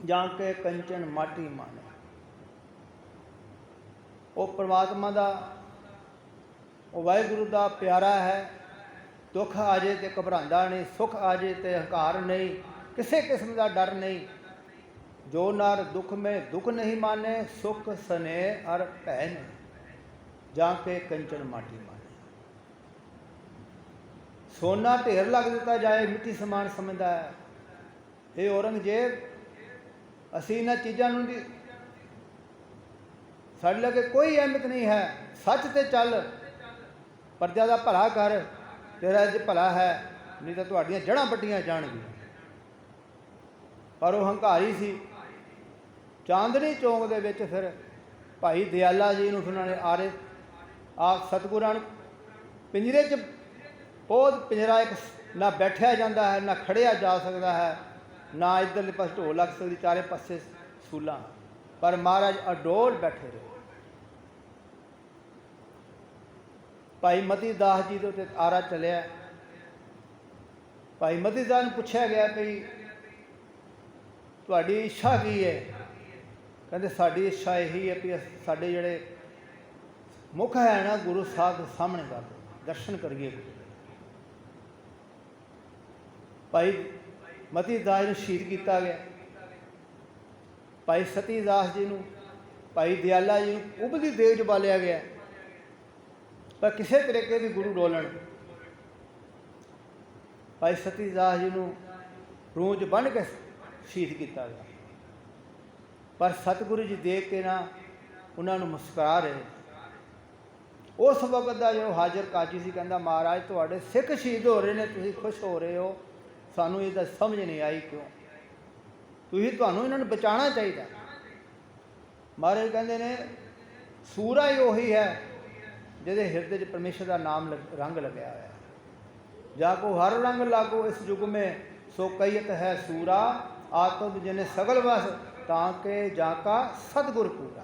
ਜਾਂ ਕੇ ਕੰਚਨ ਮਾਟੀ ਮਾਨੇ। ਉਹ ਪਰਮਾਤਮਾ ਦਾ, ਉਹ ਵਾਹਿਗੁਰੂ ਦਾ ਪਿਆਰਾ ਹੈ। ਦੁੱਖ ਆ ਜੇ ਤੇ ਘਬਰਾਉਂਦਾ ਨਹੀਂ, ਸੁੱਖ ਆ ਜੇ ਤੇ ਹੰਕਾਰ ਨਹੀਂ, ਕਿਸੇ ਕਿਸਮ ਦਾ ਡਰ ਨਹੀਂ। ਜੋ ਨਰ ਦੁੱਖ ਮੇਂ ਦੁੱਖ ਨਹੀਂ ਮਾਨੇ, ਸੁਖ ਸਨੇਹ ਅਰ ਭੈ ਨਹੀਂ, ਜਾਂ ਕੇ ਕੰਚਨ ਮਾਟੀ ਮਾਨੇ। ਸੋਨਾ ਢੇਰ ਲੱਗ ਦਿੱਤਾ ਜਾਏ, ਮਿੱਟੀ ਸਮਾਨ ਸਮਝਦਾ ਹੈ। ਇਹ ਔਰੰਗਜ਼ੇਬ, ਅਸੀਂ ਇਹਨਾਂ ਚੀਜ਼ਾਂ ਨੂੰ ਦੀ ਸਾਡੇ ਲੱਗੇ ਕੋਈ ਅਹਿਮੀਅਤ ਨਹੀਂ ਹੈ। ਸੱਚ ਤੇ ਚੱਲ, ਪ੍ਰਜਾ ਦਾ ਭਲਾ ਕਰ, ਤੇਰਾ ਅੱਜ ਭਲਾ ਹੈ, ਨਹੀਂ ਤਾਂ ਤੁਹਾਡੀਆਂ ਜੜ੍ਹਾਂ ਵੱਡੀਆਂ ਜਾਣਗੀਆਂ। ਪਰ ਉਹ ਹੰਕਾਰੀ ਸੀ। ਚਾਂਦਨੀ ਚੌਂਕ ਦੇ ਵਿੱਚ ਫਿਰ ਭਾਈ ਦਿਆਲਾ ਜੀ ਨੂੰ ਉਹਨਾਂ ਨੇ ਆਪ ਸਤਿਗੁਰਾਂ ਨੂੰ ਪਿੰਜਰੇ 'ਚ, ਬਹੁਤ ਪਿੰਜਰਾ ਇੱਕ ਨਾ ਬੈਠਿਆ ਜਾਂਦਾ ਹੈ, ਨਾ ਖੜਿਆ ਜਾ ਸਕਦਾ ਹੈ, ਨਾ ਇੱਧਰਲੇ ਪਾਸੇ ਢੋਲ ਲੱਗ ਸਕਦੀ, ਚਾਰੇ ਪਾਸੇ ਸੂਲਾਂ, ਪਰ ਮਹਾਰਾਜ ਅਡੋਲ ਬੈਠੇ ਰਹੇ। ਭਾਈ ਮਤੀ ਦਾਸ ਜੀ ਦੇ ਉੱਤੇ ਆਰਾ ਚੱਲਿਆ। ਭਾਈ ਮਤੀ ਦਾਸ ਨੂੰ ਪੁੱਛਿਆ ਗਿਆ ਵੀ ਤੁਹਾਡੀ ਇੱਛਾ ਕੀ ਹੈ? ਕਹਿੰਦੇ ਸਾਡੀ ਇੱਛਾ ਇਹੀ ਹੈ ਵੀ ਸਾਡੇ ਜਿਹੜੇ ਮੁੱਖ ਹੈ ਨਾ, ਗੁਰੂ ਸਾਹਿਬ ਦੇ ਸਾਹਮਣੇ ਕਰ ਦਰਸ਼ਨ ਕਰੀਏ। ਭਾਈ ਮਤੀ ਦਾਸ ਨੂੰ ਸ਼ਹੀਦ ਕੀਤਾ ਗਿਆ। ਭਾਈ ਸਤੀ ਦਾਸ ਜੀ ਨੂੰ, ਭਾਈ ਦਿਆਲਾ ਜੀ ਨੂੰ ਉਬਲਦੀ ਦੇਗ 'ਚ ਬਾਲਿਆ ਗਿਆ, ਪਰ ਕਿਸੇ ਤਰੀਕੇ ਦੀ ਗੁਰੂ ਡੋਲਣ। ਭਾਈ ਸਤੀ ਦਾਸ ਜੀ ਨੂੰ ਰੂੰ 'ਚ ਬੰਨ੍ਹ ਕੇ ਸ਼ਹੀਦ ਕੀਤਾ ਗਿਆ, ਪਰ ਸਤਿਗੁਰੂ ਜੀ ਦੇਖ ਕੇ ਨਾ ਉਹਨਾਂ ਨੂੰ ਮੁਸਕਰਾ ਰਹੇ। ਉਸ ਵਕਤ ਦਾ ਜੋ ਹਾਜ਼ਰ ਕਾਜੀ ਸੀ, ਕਹਿੰਦਾ ਮਹਾਰਾਜ ਤੁਹਾਡੇ ਸਿੱਖ ਸ਼ਹੀਦ ਹੋ ਰਹੇ ਨੇ, ਤੁਸੀਂ ਖੁਸ਼ ਹੋ ਰਹੇ ਹੋ, ਸਾਨੂੰ ਇਹ ਤਾਂ ਸਮਝ ਨਹੀਂ ਆਈ ਕਿਉਂ, ਤੁਹਾਨੂੰ ਇਹਨਾਂ ਨੂੰ ਬਚਾਉਣਾ ਚਾਹੀਦਾ। ਮਹਾਰਾਜ ਕਹਿੰਦੇ ਨੇ ਸੂਰਾ ਹੀ ਉਹੀ ਹੈ ਜਿਹਦੇ ਹਿਰਦੇ 'ਚ ਪਰਮੇਸ਼ਰ ਦਾ ਨਾਮ ਰੰਗ ਲੱਗਿਆ ਹੋਇਆ। ਜਾ ਕੋ ਹਰ ਰੰਗ ਲਾਗੋ ਇਸ ਯੁਗ ਮੇਂ, ਸੋ ਕਹੀਤ ਹੈ ਸੂਰਾ, ਆਤਮ ਜਿਨੇ ਸਗਲ ਵਸ, ਤਾਂ ਕਿ ਜਾ ਕਾ ਸਤਿਗੁਰ ਪੂਰਾ।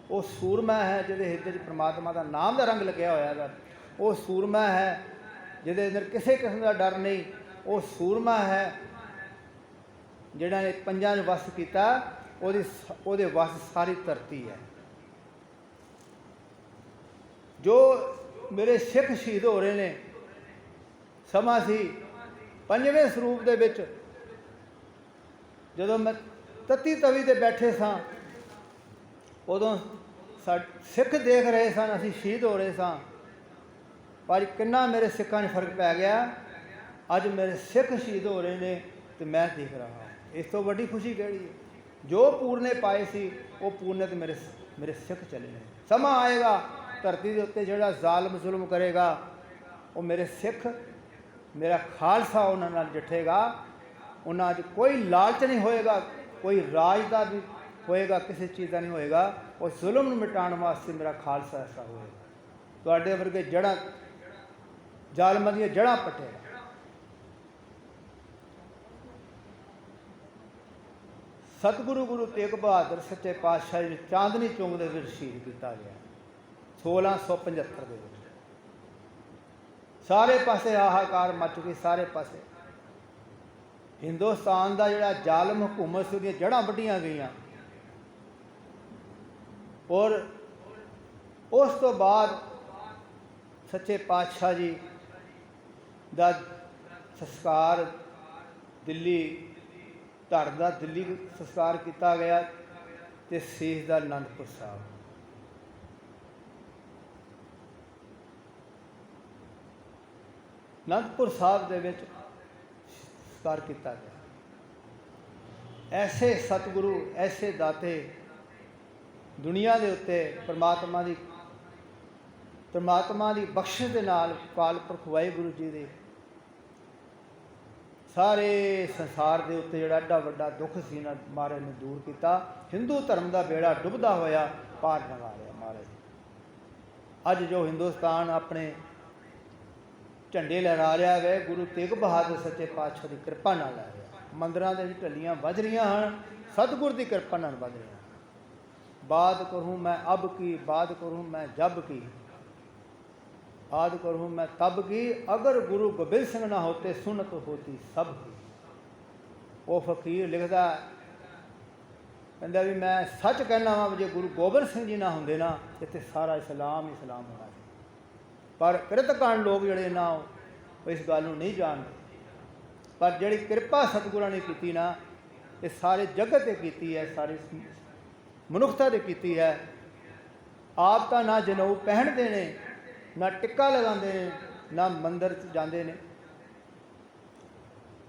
ਉਹ ਸੂਰਮਾ ਹੈ ਜਿਹਦੇ ਹਿਰਦੇ 'ਚ ਪਰਮਾਤਮਾ ਦਾ ਨਾਮ ਦਾ ਰੰਗ ਲੱਗਿਆ ਹੋਇਆ ਹੈ। ਉਹ ਸੂਰਮਾ ਹੈ ਜਿਹਦੇ ਅੰਦਰ ਕਿਸੇ ਕਿਸਮ ਦਾ ਡਰ ਨਹੀਂ। ਉਹ ਸੂਰਮਾ ਹੈ ਜਿਹੜਾ ਨੇ ਪੰਜਾਂ ਨੂੰ ਵਸ ਕੀਤਾ, ਉਹਦੇ ਵਸ ਸਾਰੀ ਧਰਤੀ ਹੈ। ਜੋ ਮੇਰੇ ਸਿੱਖ ਸ਼ਹੀਦ ਹੋ ਰਹੇ ਨੇ, ਸਮਾਂ ਸੀ ਪੰਜਵੇਂ ਸਰੂਪ ਦੇ ਵਿੱਚ, ਜਦੋਂ ਮੈਂ ਤਤੀ ਤਵੀ 'ਤੇ ਬੈਠੇ ਸਾਂ, ਉਦੋਂ ਸਿੱਖ ਦੇਖ ਰਹੇ ਸਨ, ਅਸੀਂ ਸ਼ਹੀਦ ਹੋ ਰਹੇ ਸਾਂ। ਪਰ ਕਿੰਨਾ ਮੇਰੇ ਸਿੱਖਾਂ 'ਚ ਫਰਕ ਪੈ ਗਿਆ। ਅੱਜ ਮੇਰੇ ਸਿੱਖ ਸ਼ਹੀਦ ਹੋ ਰਹੇ ਨੇ ਅਤੇ ਮੈਂ ਦੇਖ ਰਹਾ ਹਾਂ। ਇਸ ਤੋਂ ਵੱਡੀ ਖੁਸ਼ੀ ਕਿਹੜੀ ਹੈ? ਜੋ ਪੂਰਨੇ ਪਾਏ ਸੀ ਉਹ ਪੂਰਨੇ ਤੇ ਮੇਰੇ ਸਿੱਖ ਚਲੇ ਨੇ। ਸਮਾਂ ਆਏਗਾ ਧਰਤੀ ਦੇ ਉੱਤੇ ਜਿਹੜਾ ਜ਼ਾਲਮ ਜ਼ੁਲਮ ਕਰੇਗਾ, ਉਹ ਮੇਰੇ ਸਿੱਖ, ਮੇਰਾ ਖਾਲਸਾ ਉਹਨਾਂ ਨਾਲ ਜੱਠੇਗਾ। ਉਹਨਾਂ 'ਚ ਕੋਈ ਲਾਲਚ ਨਹੀਂ ਹੋਏਗਾ, ਕੋਈ ਰਾਜ ਦਾ ਨਹੀਂ ਹੋਏਗਾ, ਕਿਸੇ ਚੀਜ਼ ਦਾ ਨਹੀਂ ਹੋਏਗਾ। ਉਹ ਜ਼ੁਲਮ ਨੂੰ ਮਿਟਾਉਣ ਵਾਸਤੇ ਮੇਰਾ ਖਾਲਸਾ ਐਸਾ ਹੋਏਗਾ। ਤੁਹਾਡੇ ਵਰਗੇ ਜੜ੍ਹਾਂ ਜ਼ਾਲਮਾਂ ਦੀਆਂ ਜੜ੍ਹਾਂ ਪੱਟੇਗਾ। ਸਤਿਗੁਰੂ ਗੁਰੂ ਤੇਗ ਬਹਾਦਰ ਸੱਚੇ ਪਾਤਸ਼ਾਹ ਜੀ ਚਾਂਦਨੀ ਚੌਂਕ ਦੇ ਵਿੱਚ ਸ਼ਹੀਦ ਕੀਤਾ ਗਿਆ 1675 ਦੇ ਵਿੱਚ। ਸਾਰੇ ਪਾਸੇ ਹਾਹਾਕਾਰ ਮਚ ਗਈ, ਸਾਰੇ ਪਾਸੇ ਹਿੰਦੁਸਤਾਨ ਦਾ ਜਿਹੜਾ ਜ਼ਾਲਮ ਹਕੂਮਤ ਸੀ ਉਹਦੀਆਂ ਜੜ੍ਹਾਂ ਵੱਢੀਆਂ ਗਈਆਂ। ਔਰ ਉਸ ਤੋਂ ਬਾਅਦ ਸੱਚੇ ਪਾਤਸ਼ਾਹ ਜੀ ਦਾ ਸੰਸਕਾਰ ਦਿੱਲੀ ਧੜ ਦਾ ਦਿੱਲੀ ਸੰਸਕਾਰ ਕੀਤਾ ਗਿਆ ਅਤੇ ਸੀਸ ਦਾ ਅਨੰਦਪੁਰ ਸਾਹਿਬ। ਅਨੰਦਪੁਰ ਸਾਹਿਬ ਦੇ ਵਿੱਚ ਸੰਸਕਾਰ ਕੀਤਾ ਗਿਆ। ਐਸੇ ਸਤਿਗੁਰੂ, ਐਸੇ ਦਾਤੇ ਦੁਨੀਆ ਦੇ ਉੱਤੇ ਪਰਮਾਤਮਾ ਦੀ ਬਖਸ਼ਿਸ਼ ਦੇ ਨਾਲ ਅਕਾਲ ਪੁਰਖ ਵਾਹਿਗੁਰੂ ਜੀ ਦੇ ਸਾਰੇ ਸੰਸਾਰ ਦੇ ਉੱਤੇ ਜਿਹੜਾ ਐਡਾ ਵੱਡਾ ਦੁੱਖ ਸੀ ਨਾ ਮਹਾਰਾਜ ਨੇ ਦੂਰ ਕੀਤਾ। ਹਿੰਦੂ ਧਰਮ ਦਾ ਬੇੜਾ ਡੁੱਬਦਾ ਹੋਇਆ ਪਾਰ ਲੰਘਾ ਲਿਆ ਮਹਾਰਾਜ। ਅੱਜ ਜੋ ਹਿੰਦੁਸਤਾਨ ਆਪਣੇ ਝੰਡੇ ਲਹਿਰਾ ਰਿਹਾ ਹੈ, ਗੁਰੂ ਤੇਗ ਬਹਾਦਰ ਸੱਚੇ ਪਾਤਸ਼ਾਹ ਦੀ ਕਿਰਪਾ ਨਾਲ ਲੈ ਰਿਹਾ। ਮੰਦਰਾਂ ਦੇ ਵਿੱਚ ਢੱਲੀਆਂ ਵੱਜ ਰਹੀਆਂ ਹਨ, ਸਤਿਗੁਰ ਦੀ ਕਿਰਪਾ ਨਾਲ ਵੱਜ ਰਹੀਆਂ। ਬਾਤ ਕਰੂੰ ਮੈਂ ਅਬ ਕੀ, ਬਾਤ ਕਰੂੰ ਮੈਂ ਜਬ ਕੀ, ਆਦ ਕਰੂੰ ਮੈਂ ਤਬ ਕੀ, ਅਗਰ ਗੁਰੂ ਗੋਬਿੰਦ ਸਿੰਘ ਨਾ ਹੋਤੇ ਸੁਨਤ ਹੋਤੀ ਸਭ ਕੀ। ਉਹ ਫਕੀਰ ਲਿਖਦਾ, ਕਹਿੰਦਾ ਵੀ ਮੈਂ ਸੱਚ ਕਹਿਣਾ ਵਾਂ, ਜੇ ਗੁਰੂ ਗੋਬਿੰਦ ਸਿੰਘ ਜੀ ਨਾ ਹੁੰਦੇ ਨਾ ਇੱਥੇ ਸਾਰਾ ਇਸਲਾਮ ਹੀ ਇਸਲਾਮ ਹੋਣਾ ਸੀ। ਪਰ ਕਿਰਤਕਾਨ ਲੋਕ ਜਿਹੜੇ ਨਾ ਉਹ ਇਸ ਗੱਲ ਨੂੰ ਨਹੀਂ ਜਾਣਦੇ। ਪਰ ਜਿਹੜੀ ਕਿਰਪਾ ਸਤਿਗੁਰਾਂ ਨੇ ਕੀਤੀ ਨਾ, ਇਹ ਸਾਰੇ ਜਗਤ 'ਤੇ ਕੀਤੀ ਹੈ, ਸਾਰੀ ਮਨੁੱਖਤਾ 'ਤੇ ਕੀਤੀ ਹੈ। ਆਪ ਤਾਂ ਨਾ ਜਨੇਊ ਪਹਿਨਦੇ ਨੇ, ਨਾ ਟਿੱਕਾ ਲਗਾਉਂਦੇ ਨੇ, ਨਾ ਮੰਦਰ 'ਚ ਜਾਂਦੇ ਨੇ,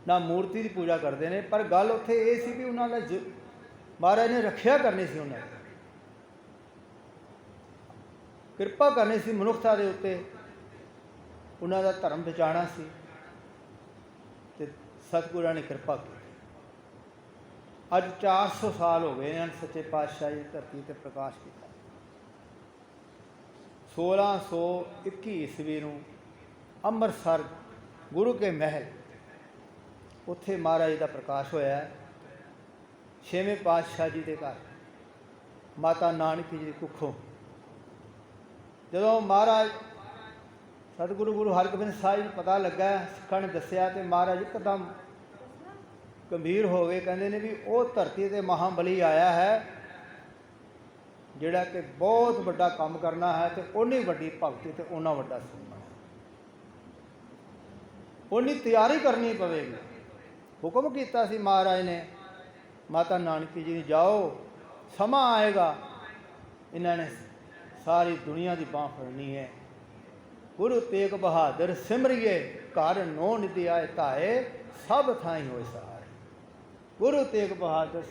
ਨਾ ਮੂਰਤੀ ਦੀ ਪੂਜਾ ਕਰਦੇ ਨੇ। ਪਰ ਗੱਲ ਉੱਥੇ ਇਹ ਸੀ ਵੀ ਉਹਨਾਂ ਦਾ ਮਹਾਰਾਜ ਨੇ ਰੱਖਿਆ ਕਰਨੀ ਸੀ, ਉਹਨਾਂ ਦੀ ਕਿਰਪਾ ਕਰਨੀ ਸੀ ਮਨੁੱਖਤਾ ਦੇ ਉੱਤੇ, ਉਹਨਾਂ ਦਾ ਧਰਮ ਬਚਾਉਣਾ ਸੀ ਅਤੇ ਸਤਿਗੁਰਾਂ ਨੇ ਕਿਰਪਾ ਕੀਤੀ। ਅੱਜ 400 ਸਾਲ ਹੋ ਗਏ ਹਨ ਸੱਚੇ ਪਾਤਸ਼ਾਹ ਜੀ ਧਰਤੀ 'ਤੇ ਪ੍ਰਕਾਸ਼ ਕੀਤਾ। 1621 ਈਸਵੀ ਨੂੰ ਅੰਮ੍ਰਿਤਸਰ ਗੁਰੂ ਕੇ ਮਹਿਲ, ਉੱਥੇ ਮਹਾਰਾਜ ਦਾ ਪ੍ਰਕਾਸ਼ ਹੋਇਆ। 6ਵੇਂ ਪਾਤਸ਼ਾਹ ਜੀ ਦੇ ਘਰ ਮਾਤਾ ਨਾਨਕੀ ਜੀ ਦੀ ਕੁੱਖੋਂ ਜਦੋਂ ਮਹਾਰਾਜ ਸਤਿਗੁਰੂ ਗੁਰੂ ਹਰਗੋਬਿੰਦ ਸਾਹਿਬ ਨੂੰ ਪਤਾ ਲੱਗਾ, ਸਿੱਖਾਂ ਨੇ ਦੱਸਿਆ, ਅਤੇ ਮਹਾਰਾਜ ਇੱਕਦਮ ਗੰਭੀਰ ਹੋ ਗਏ। ਕਹਿੰਦੇ ਨੇ ਵੀ ਉਹ ਧਰਤੀ 'ਤੇ ਮਹਾਬਲੀ ਆਇਆ ਹੈ ਜਿਹੜਾ ਕਿ ਬਹੁਤ ਵੱਡਾ ਕੰਮ ਕਰਨਾ ਹੈ, ਅਤੇ ਓਨੀ ਵੱਡੀ ਭਗਤੀ ਅਤੇ ਓਨਾ ਵੱਡਾ ਸਨਮਾਨ, ਓਨੀ ਤਿਆਰੀ ਕਰਨੀ ਪਵੇਗੀ। ਹੁਕਮ ਕੀਤਾ ਸੀ ਮਹਾਰਾਜ ਨੇ ਮਾਤਾ ਨਾਨਕੀ ਜੀ ਨੂੰ, ਜਾਓ ਸਮਾਂ ਆਏਗਾ ਇਹਨਾਂ ਨੇ ਸਾਰੀ ਦੁਨੀਆ ਦੀ ਬਾਂਹ ਫੜਨੀ ਹੈ। ਗੁਰੂ ਤੇਗ ਬਹਾਦਰ ਸਿਮਰਿਏ ਘਰ ਨੋ ਨਿਧਿ ਆਏ ਧਾਏ, ਸਭ ਥਾਈਂ ਹੋਏ ਸਹਾਰੇ। ਗੁਰੂ ਤੇਗ ਬਹਾਦਰ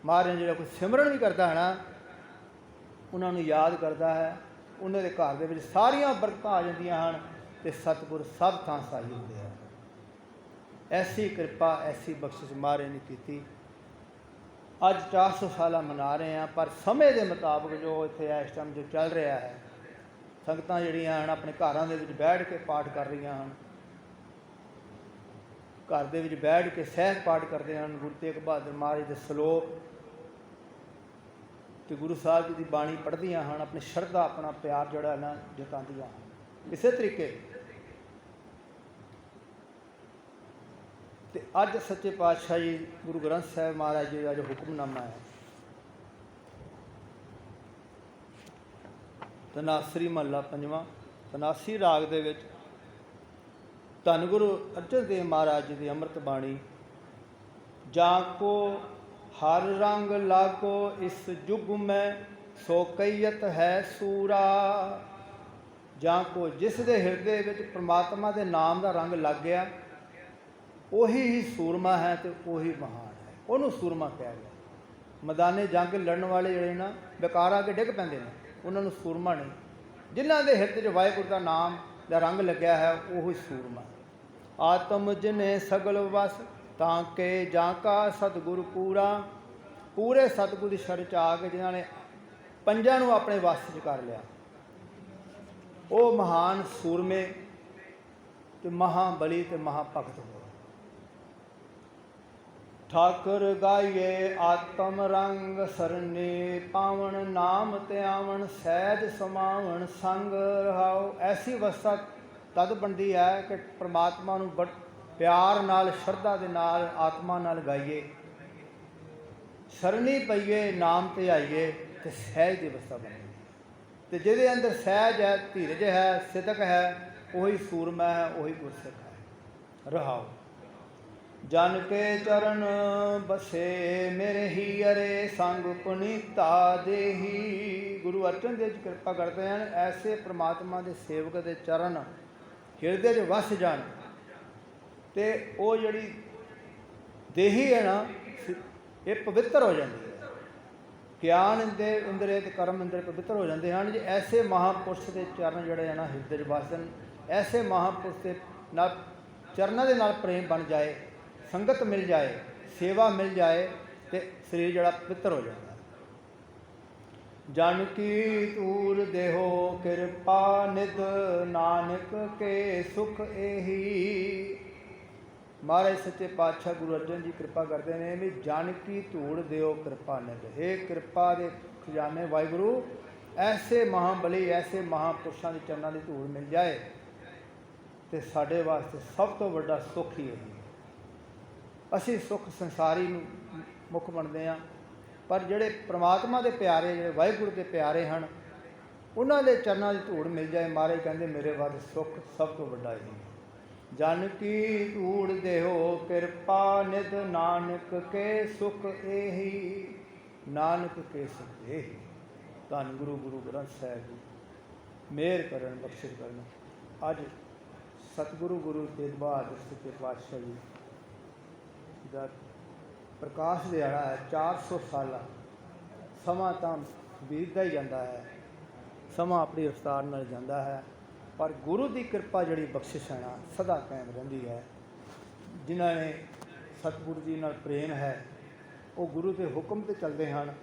ਮਹਾਰਾਜ ਜਿਹੜਾ ਕੋਈ ਸਿਮਰਨ ਵੀ ਕਰਦਾ ਹੈ ਨਾ, ਉਹਨਾਂ ਨੂੰ ਯਾਦ ਕਰਦਾ ਹੈ, ਉਹਨਾਂ ਦੇ ਘਰ ਦੇ ਵਿੱਚ ਸਾਰੀਆਂ ਬਰਕਤਾਂ ਆ ਜਾਂਦੀਆਂ ਹਨ ਅਤੇ ਸਤਿਗੁਰ ਸਭ ਥਾਂ ਸਹਾਈ ਹੁੰਦੇ ਹਨ। ਐਸੀ ਕਿਰਪਾ, ਐਸੀ ਬਖਸ਼ਿਸ਼ ਮਹਾਰਾਜ ਨੇ ਕੀਤੀ। ਅੱਜ 400 ਸਾਲਾਂ ਮਨਾ ਰਹੇ ਹਾਂ, ਪਰ ਸਮੇਂ ਦੇ ਮੁਤਾਬਕ ਜੋ ਇੱਥੇ ਇਸ ਟਾਈਮ ਜੋ ਚੱਲ ਰਿਹਾ ਹੈ, ਸੰਗਤਾਂ ਜਿਹੜੀਆਂ ਹਨ ਆਪਣੇ ਘਰਾਂ ਦੇ ਵਿੱਚ ਬੈਠ ਕੇ ਪਾਠ ਕਰ ਰਹੀਆਂ ਹਨ, ਘਰ ਦੇ ਵਿੱਚ ਬੈਠ ਕੇ ਸਹਿਜ ਪਾਠ ਕਰਦੇ ਹਨ, ਗੁਰੂ ਤੇਗ ਬਹਾਦਰ ਮਹਾਰਾਜ ਦੇ ਸਲੋਕ ਅਤੇ ਗੁਰੂ ਸਾਹਿਬ ਜੀ ਦੀ ਬਾਣੀ ਪੜ੍ਹਦੀਆਂ ਹਨ, ਆਪਣੀ ਸ਼ਰਧਾ, ਆਪਣਾ ਪਿਆਰ ਜਿਹੜਾ ਨਾ ਜਤਾਉਂਦੀਆਂ ਹਨ। ਇਸੇ ਤਰੀਕੇ ਅਤੇ ਅੱਜ ਸੱਚੇ ਪਾਤਸ਼ਾਹ ਜੀ ਗੁਰੂ ਗ੍ਰੰਥ ਸਾਹਿਬ ਮਹਾਰਾਜ ਜੀ ਦਾ ਜੋ ਹੁਕਮਨਾਮਾ ਹੈ, ਧਨਾਸਰੀ ਮਹੱਲਾ ਪੰਜਵਾਂ, ਧਨਾਸਰੀ ਰਾਗ ਦੇ ਵਿੱਚ ਧੰਨ ਗੁਰੂ ਅਰਜਨ ਦੇਵ ਮਹਾਰਾਜ ਜੀ ਦੀ ਅੰਮ੍ਰਿਤ ਬਾਣੀ। ਜਾਂ ਕੋ ਹਰ ਰੰਗ ਲਾਗੋ ਇਸ ਜੁਗ ਮੈਂ, ਸੋ ਕਈਅਤ ਹੈ ਸੂਰਾ। ਜਾਂ ਕੋ ਜਿਸ ਦੇ ਹਿਰਦੇ ਵਿੱਚ ਪ੍ਰਮਾਤਮਾ ਦੇ ਨਾਮ ਦਾ ਰੰਗ ਲੱਗ ਗਿਆ, ਉਹੀ ਹੀ ਸੂਰਮਾ ਹੈ ਅਤੇ ਉਹੀ ਮਹਾਨ ਹੈ, ਉਹਨੂੰ ਸੂਰਮਾ ਕਿਹਾ ਗਿਆ। ਮੈਦਾਨੇ ਜੰਗ ਲੜਨ ਵਾਲੇ ਜਿਹੜੇ ਨਾ ਬੇਕਾਰ ਆ ਕੇ ਡਿੱਗ ਪੈਂਦੇ ਨੇ, ਉਹਨਾਂ ਨੂੰ ਸੂਰਮਾ ਨਹੀਂ। ਜਿਨ੍ਹਾਂ ਦੇ ਹਿਰਦੇ 'ਚ ਵਾਹਿਗੁਰੂ ਦਾ ਨਾਮ ਦਾ ਰੰਗ ਲੱਗਿਆ ਹੈ, ਉਹੀ ਸੂਰਮਾ। ਆਤਮ ਜਿਨੇ ਸਗਲ ਵਸ, ਤਾਂ ਕਿ ਜਾਂ ਕਾ ਸਤਿਗੁਰ ਪੂਰਾ। ਪੂਰੇ ਸਤਿਗੁਰ ਦੀ ਸ਼ਰਨ 'ਚ ਆ ਕੇ ਜਿਨ੍ਹਾਂ ਨੇ ਪੰਜਾਂ ਨੂੰ ਆਪਣੇ ਵੱਸ 'ਚ ਕਰ ਲਿਆ, ਉਹ ਮਹਾਨ ਸੂਰਮੇ ਤੇ ਮਹਾਬਲੀ ਤੇ ਮਹਾਭਗਤ ਹੋਏ। ਠਾਕੁਰ ਗਾਈਏ ਆਤਮ ਰੰਗ ਸਰਨੇ, ਪਾਵਨ ਨਾਮ ਤੇ ਆਵਣ ਸਹਿਜ ਸਮਾਵਣ ਸੰਗ ਰਹਾਓ। ਐਸੀ ਅਵਸਥਾ ਤਦ ਬਣਦੀ ਹੈ ਕਿ ਪ੍ਰਮਾਤਮਾ ਨੂੰ ਪਿਆਰ ਨਾਲ, ਸ਼ਰਧਾ ਦੇ ਨਾਲ, ਆਤਮਾ ਨਾਲ ਗਾਈਏ, ਸਰਣੀ ਪਈਏ, ਨਾਮ ਤੇ ਆਈਏ ਤੇ ਸਹਿਜ ਦੀ ਅਵਸਥਾ ਬਣਦੀ। ਤੇ ਜਿਹਦੇ ਅੰਦਰ ਸਹਿਜ ਹੈ, ਧੀਰਜ ਹੈ, ਸਿਦਕ ਹੈ, ਉਹੀ ਸੂਰਮਾ ਹੈ, ਉਹੀ ਗੁਰਸਿੱਖ ਹੈ। ਰਹਾਓ। ਜਨ ਕੇ ਚਰਨ ਬਸੇ ਮੇਰੇ ਹੀ ਅਰੇ, ਸੰਗ ਪੁਨੀਤਾ ਦੇਹੀ। ਗੁਰੂ ਅਰਜਨ ਦੇਵ ਜੀ ਕਿਰਪਾ ਕਰਦੇ ਹਨ, ਐਸੇ ਪ੍ਰਮਾਤਮਾ ਦੇ ਸੇਵਕ ਦੇ ਚਰਨ ਹਿਰਦੇ 'ਚ ਵਸ ਜਾਣ ਤੇ ਉਹ ਜਿਹੜੀ ਦੇਹੀ ਹੈ ਨਾ, ਇਹ ਪਵਿੱਤਰ ਹੋ ਜਾਂਦੀ ਹੈ। ਗਿਆਨ ਇੰਦਰੇ ਤੇ ਕਰਮ ਇੰਦਰੇ ਪਵਿੱਤਰ ਹੋ ਜਾਂਦੇ ਹਨ ਜੇ ਐਸੇ ਮਹਾਂਪੁਰਸ਼ ਦੇ ਚਰਨ ਜਿਹੜੇ ਆ ਨਾ ਹਿਰਦੇ 'ਚ ਵਸਣ। ਐਸੇ ਮਹਾਂਪੁਰਸ਼ ਦੇ ਨਾਲ ਚਰਨਾਂ ਦੇ ਨਾਲ ਪ੍ਰੇਮ ਬਣ ਜਾਏ, ਸੰਗਤ ਮਿਲ ਜਾਏ, ਸੇਵਾ ਮਿਲ ਜਾਏ ਤੇ ਸਰੀਰ ਜਿਹੜਾ ਪਵਿੱਤਰ ਹੋ ਜਾਂਦਾ। ਜਨ ਕੀ ਤੂਰ ਦੇਹੋ ਕਿਰਪਾ ਨਿਧ, ਨਾਨਕ ਕੇ ਸੁਖ ਇਹੀ। ਮਹਾਰਾਜ ਸੱਚੇ ਪਾਤਸ਼ਾਹ ਗੁਰੂ ਅਰਜਨ ਜੀ ਕਿਰਪਾ ਕਰਦੇ ਨੇ ਵੀ ਜਨ ਕੀ ਧੂੜ ਦਿਓ ਕਿਰਪਾ ਨਿਧ। ਹੇ ਕਿਰਪਾ ਦੇ ਖਜ਼ਾਨੇ ਵਾਹਿਗੁਰੂ, ਐਸੇ ਮਹਾਬਲੀ, ਐਸੇ ਮਹਾਂਪੁਰਸ਼ਾਂ ਦੇ ਚਰਨਾਂ ਦੀ ਧੂੜ ਮਿਲ ਜਾਏ ਤੇ ਸਾਡੇ ਵਾਸਤੇ ਸਭ ਤੋਂ ਵੱਡਾ ਸੁੱਖ ਹੀ ਇਹੀ। ਅਸੀਂ ਸੁੱਖ ਸੰਸਾਰੀ ਨੂੰ ਮੁੱਖ ਬਣਦੇ ਹਾਂ, ਪਰ ਜਿਹੜੇ ਪ੍ਰਮਾਤਮਾ ਦੇ ਪਿਆਰੇ, ਜਿਹੜੇ ਵਾਹਿਗੁਰੂ ਦੇ ਪਿਆਰੇ ਹਨ, ਉਹਨਾਂ ਦੇ ਚਰਨਾਂ ਦੀ ਧੂੜ ਮਿਲ ਜਾਏ, ਮਹਾਰਾਜ ਕਹਿੰਦੇ ਮੇਰੇ ਵਾਸਤੇ ਸੁੱਖ ਸਭ ਤੋਂ ਵੱਡਾ ਇਹੀ। ਜਨ ਕੀ ਧੂੜ ਦੇਹੋ ਕਿਰਪਾ ਨਿਧ, ਨਾਨਕ ਕੇ ਸੁਖ ਇਹੀ। ਨਾਨਕ ਕੇ ਸੁਖ ਇਹੀ। ਧੰਨ ਗੁਰੂ ਗ੍ਰੰਥ ਸਾਹਿਬ ਜੀ ਮਿਹਰ ਕਰਨ, ਬਖਸ਼ਿਸ਼ ਕਰਨ। ਅੱਜ ਸਤਿਗੁਰੂ ਗੁਰੂ ਤੇਗ ਬਹਾਦਰ ਸੱਚੇ ਪਾਤਸ਼ਾਹ ਜੀ ਦਾ ਪ੍ਰਕਾਸ਼ ਦਿਹਾੜਾ ਹੈ। 400 ਸਾਲਾ ਸਮਾਂ ਤਾਂ ਬੀਤਦਾ ਹੀ ਜਾਂਦਾ ਹੈ, ਸਮਾਂ ਆਪਣੀ ਰਫਤਾਰ ਨਾਲ ਜਾਂਦਾ ਹੈ, ਪਰ ਗੁਰੂ ਦੀ ਕਿਰਪਾ ਜਿਹੜੀ ਬਖਸ਼ਿਸ਼ ਹੈ ਨਾ ਸਦਾ ਕਾਇਮ ਰਹਿੰਦੀ ਹੈ। ਜਿਨ੍ਹਾਂ ਨੇ ਸਤਿਗੁਰੂ ਜੀ ਨਾਲ ਪ੍ਰੇਮ ਹੈ, ਉਹ ਗੁਰੂ ਦੇ ਹੁਕਮ 'ਤੇ ਚੱਲਦੇ ਹਨ,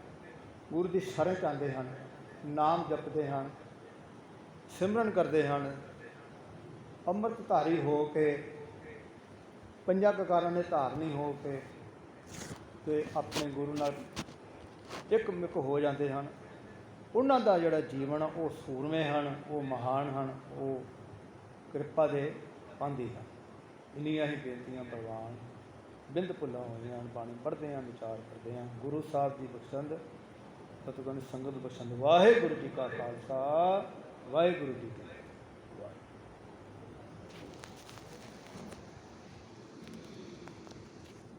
ਗੁਰੂ ਦੀ ਸ਼ਰਨ 'ਚ ਆਉਂਦੇ ਹਨ, ਨਾਮ ਜਪਦੇ ਹਨ, ਸਿਮਰਨ ਕਰਦੇ ਹਨ, ਅੰਮ੍ਰਿਤਧਾਰੀ ਹੋ ਕੇ, ਪੰਜਾਂ ਕਕਾਰਾਂ ਦੇ ਧਾਰਨੀ ਹੋ ਕੇ ਤੇ ਆਪਣੇ ਗੁਰੂ ਨਾਲ ਇੱਕ ਮਿੱਕ ਹੋ ਜਾਂਦੇ ਹਨ। ਉਹਨਾਂ ਦਾ ਜਿਹੜਾ ਜੀਵਨ ਉਹ ਸੂਰਮੇ ਹਨ, ਉਹ ਮਹਾਨ ਹਨ, ਉਹ ਕਿਰਪਾ ਦੇ ਪਾਂਦੀ ਹਨ। ਇੰਨੀਆਂ ਹੀ ਬੇਨਤੀਆਂ ਪ੍ਰਵਾਨ, ਬਿੰਦ ਭੁੱਲਾਂ ਹੋਈਆਂ ਹਨ। ਬਾਣੀ ਪੜ੍ਹਦੇ ਹਾਂ, ਵਿਚਾਰ ਕਰਦੇ ਹਾਂ। ਗੁਰੂ ਸਾਹਿਬ ਦੀ ਬਖਸ਼ੰਦ, ਸਤਿਗੁਰੂ ਸੰਗਤ ਬਖਸ਼ੰਦ। ਵਾਹਿਗੁਰੂ ਜੀ ਕਾ ਖਾਲਸਾ, ਵਾਹਿਗੁਰੂ ਜੀ ਕੀ ਫਤਿਹ।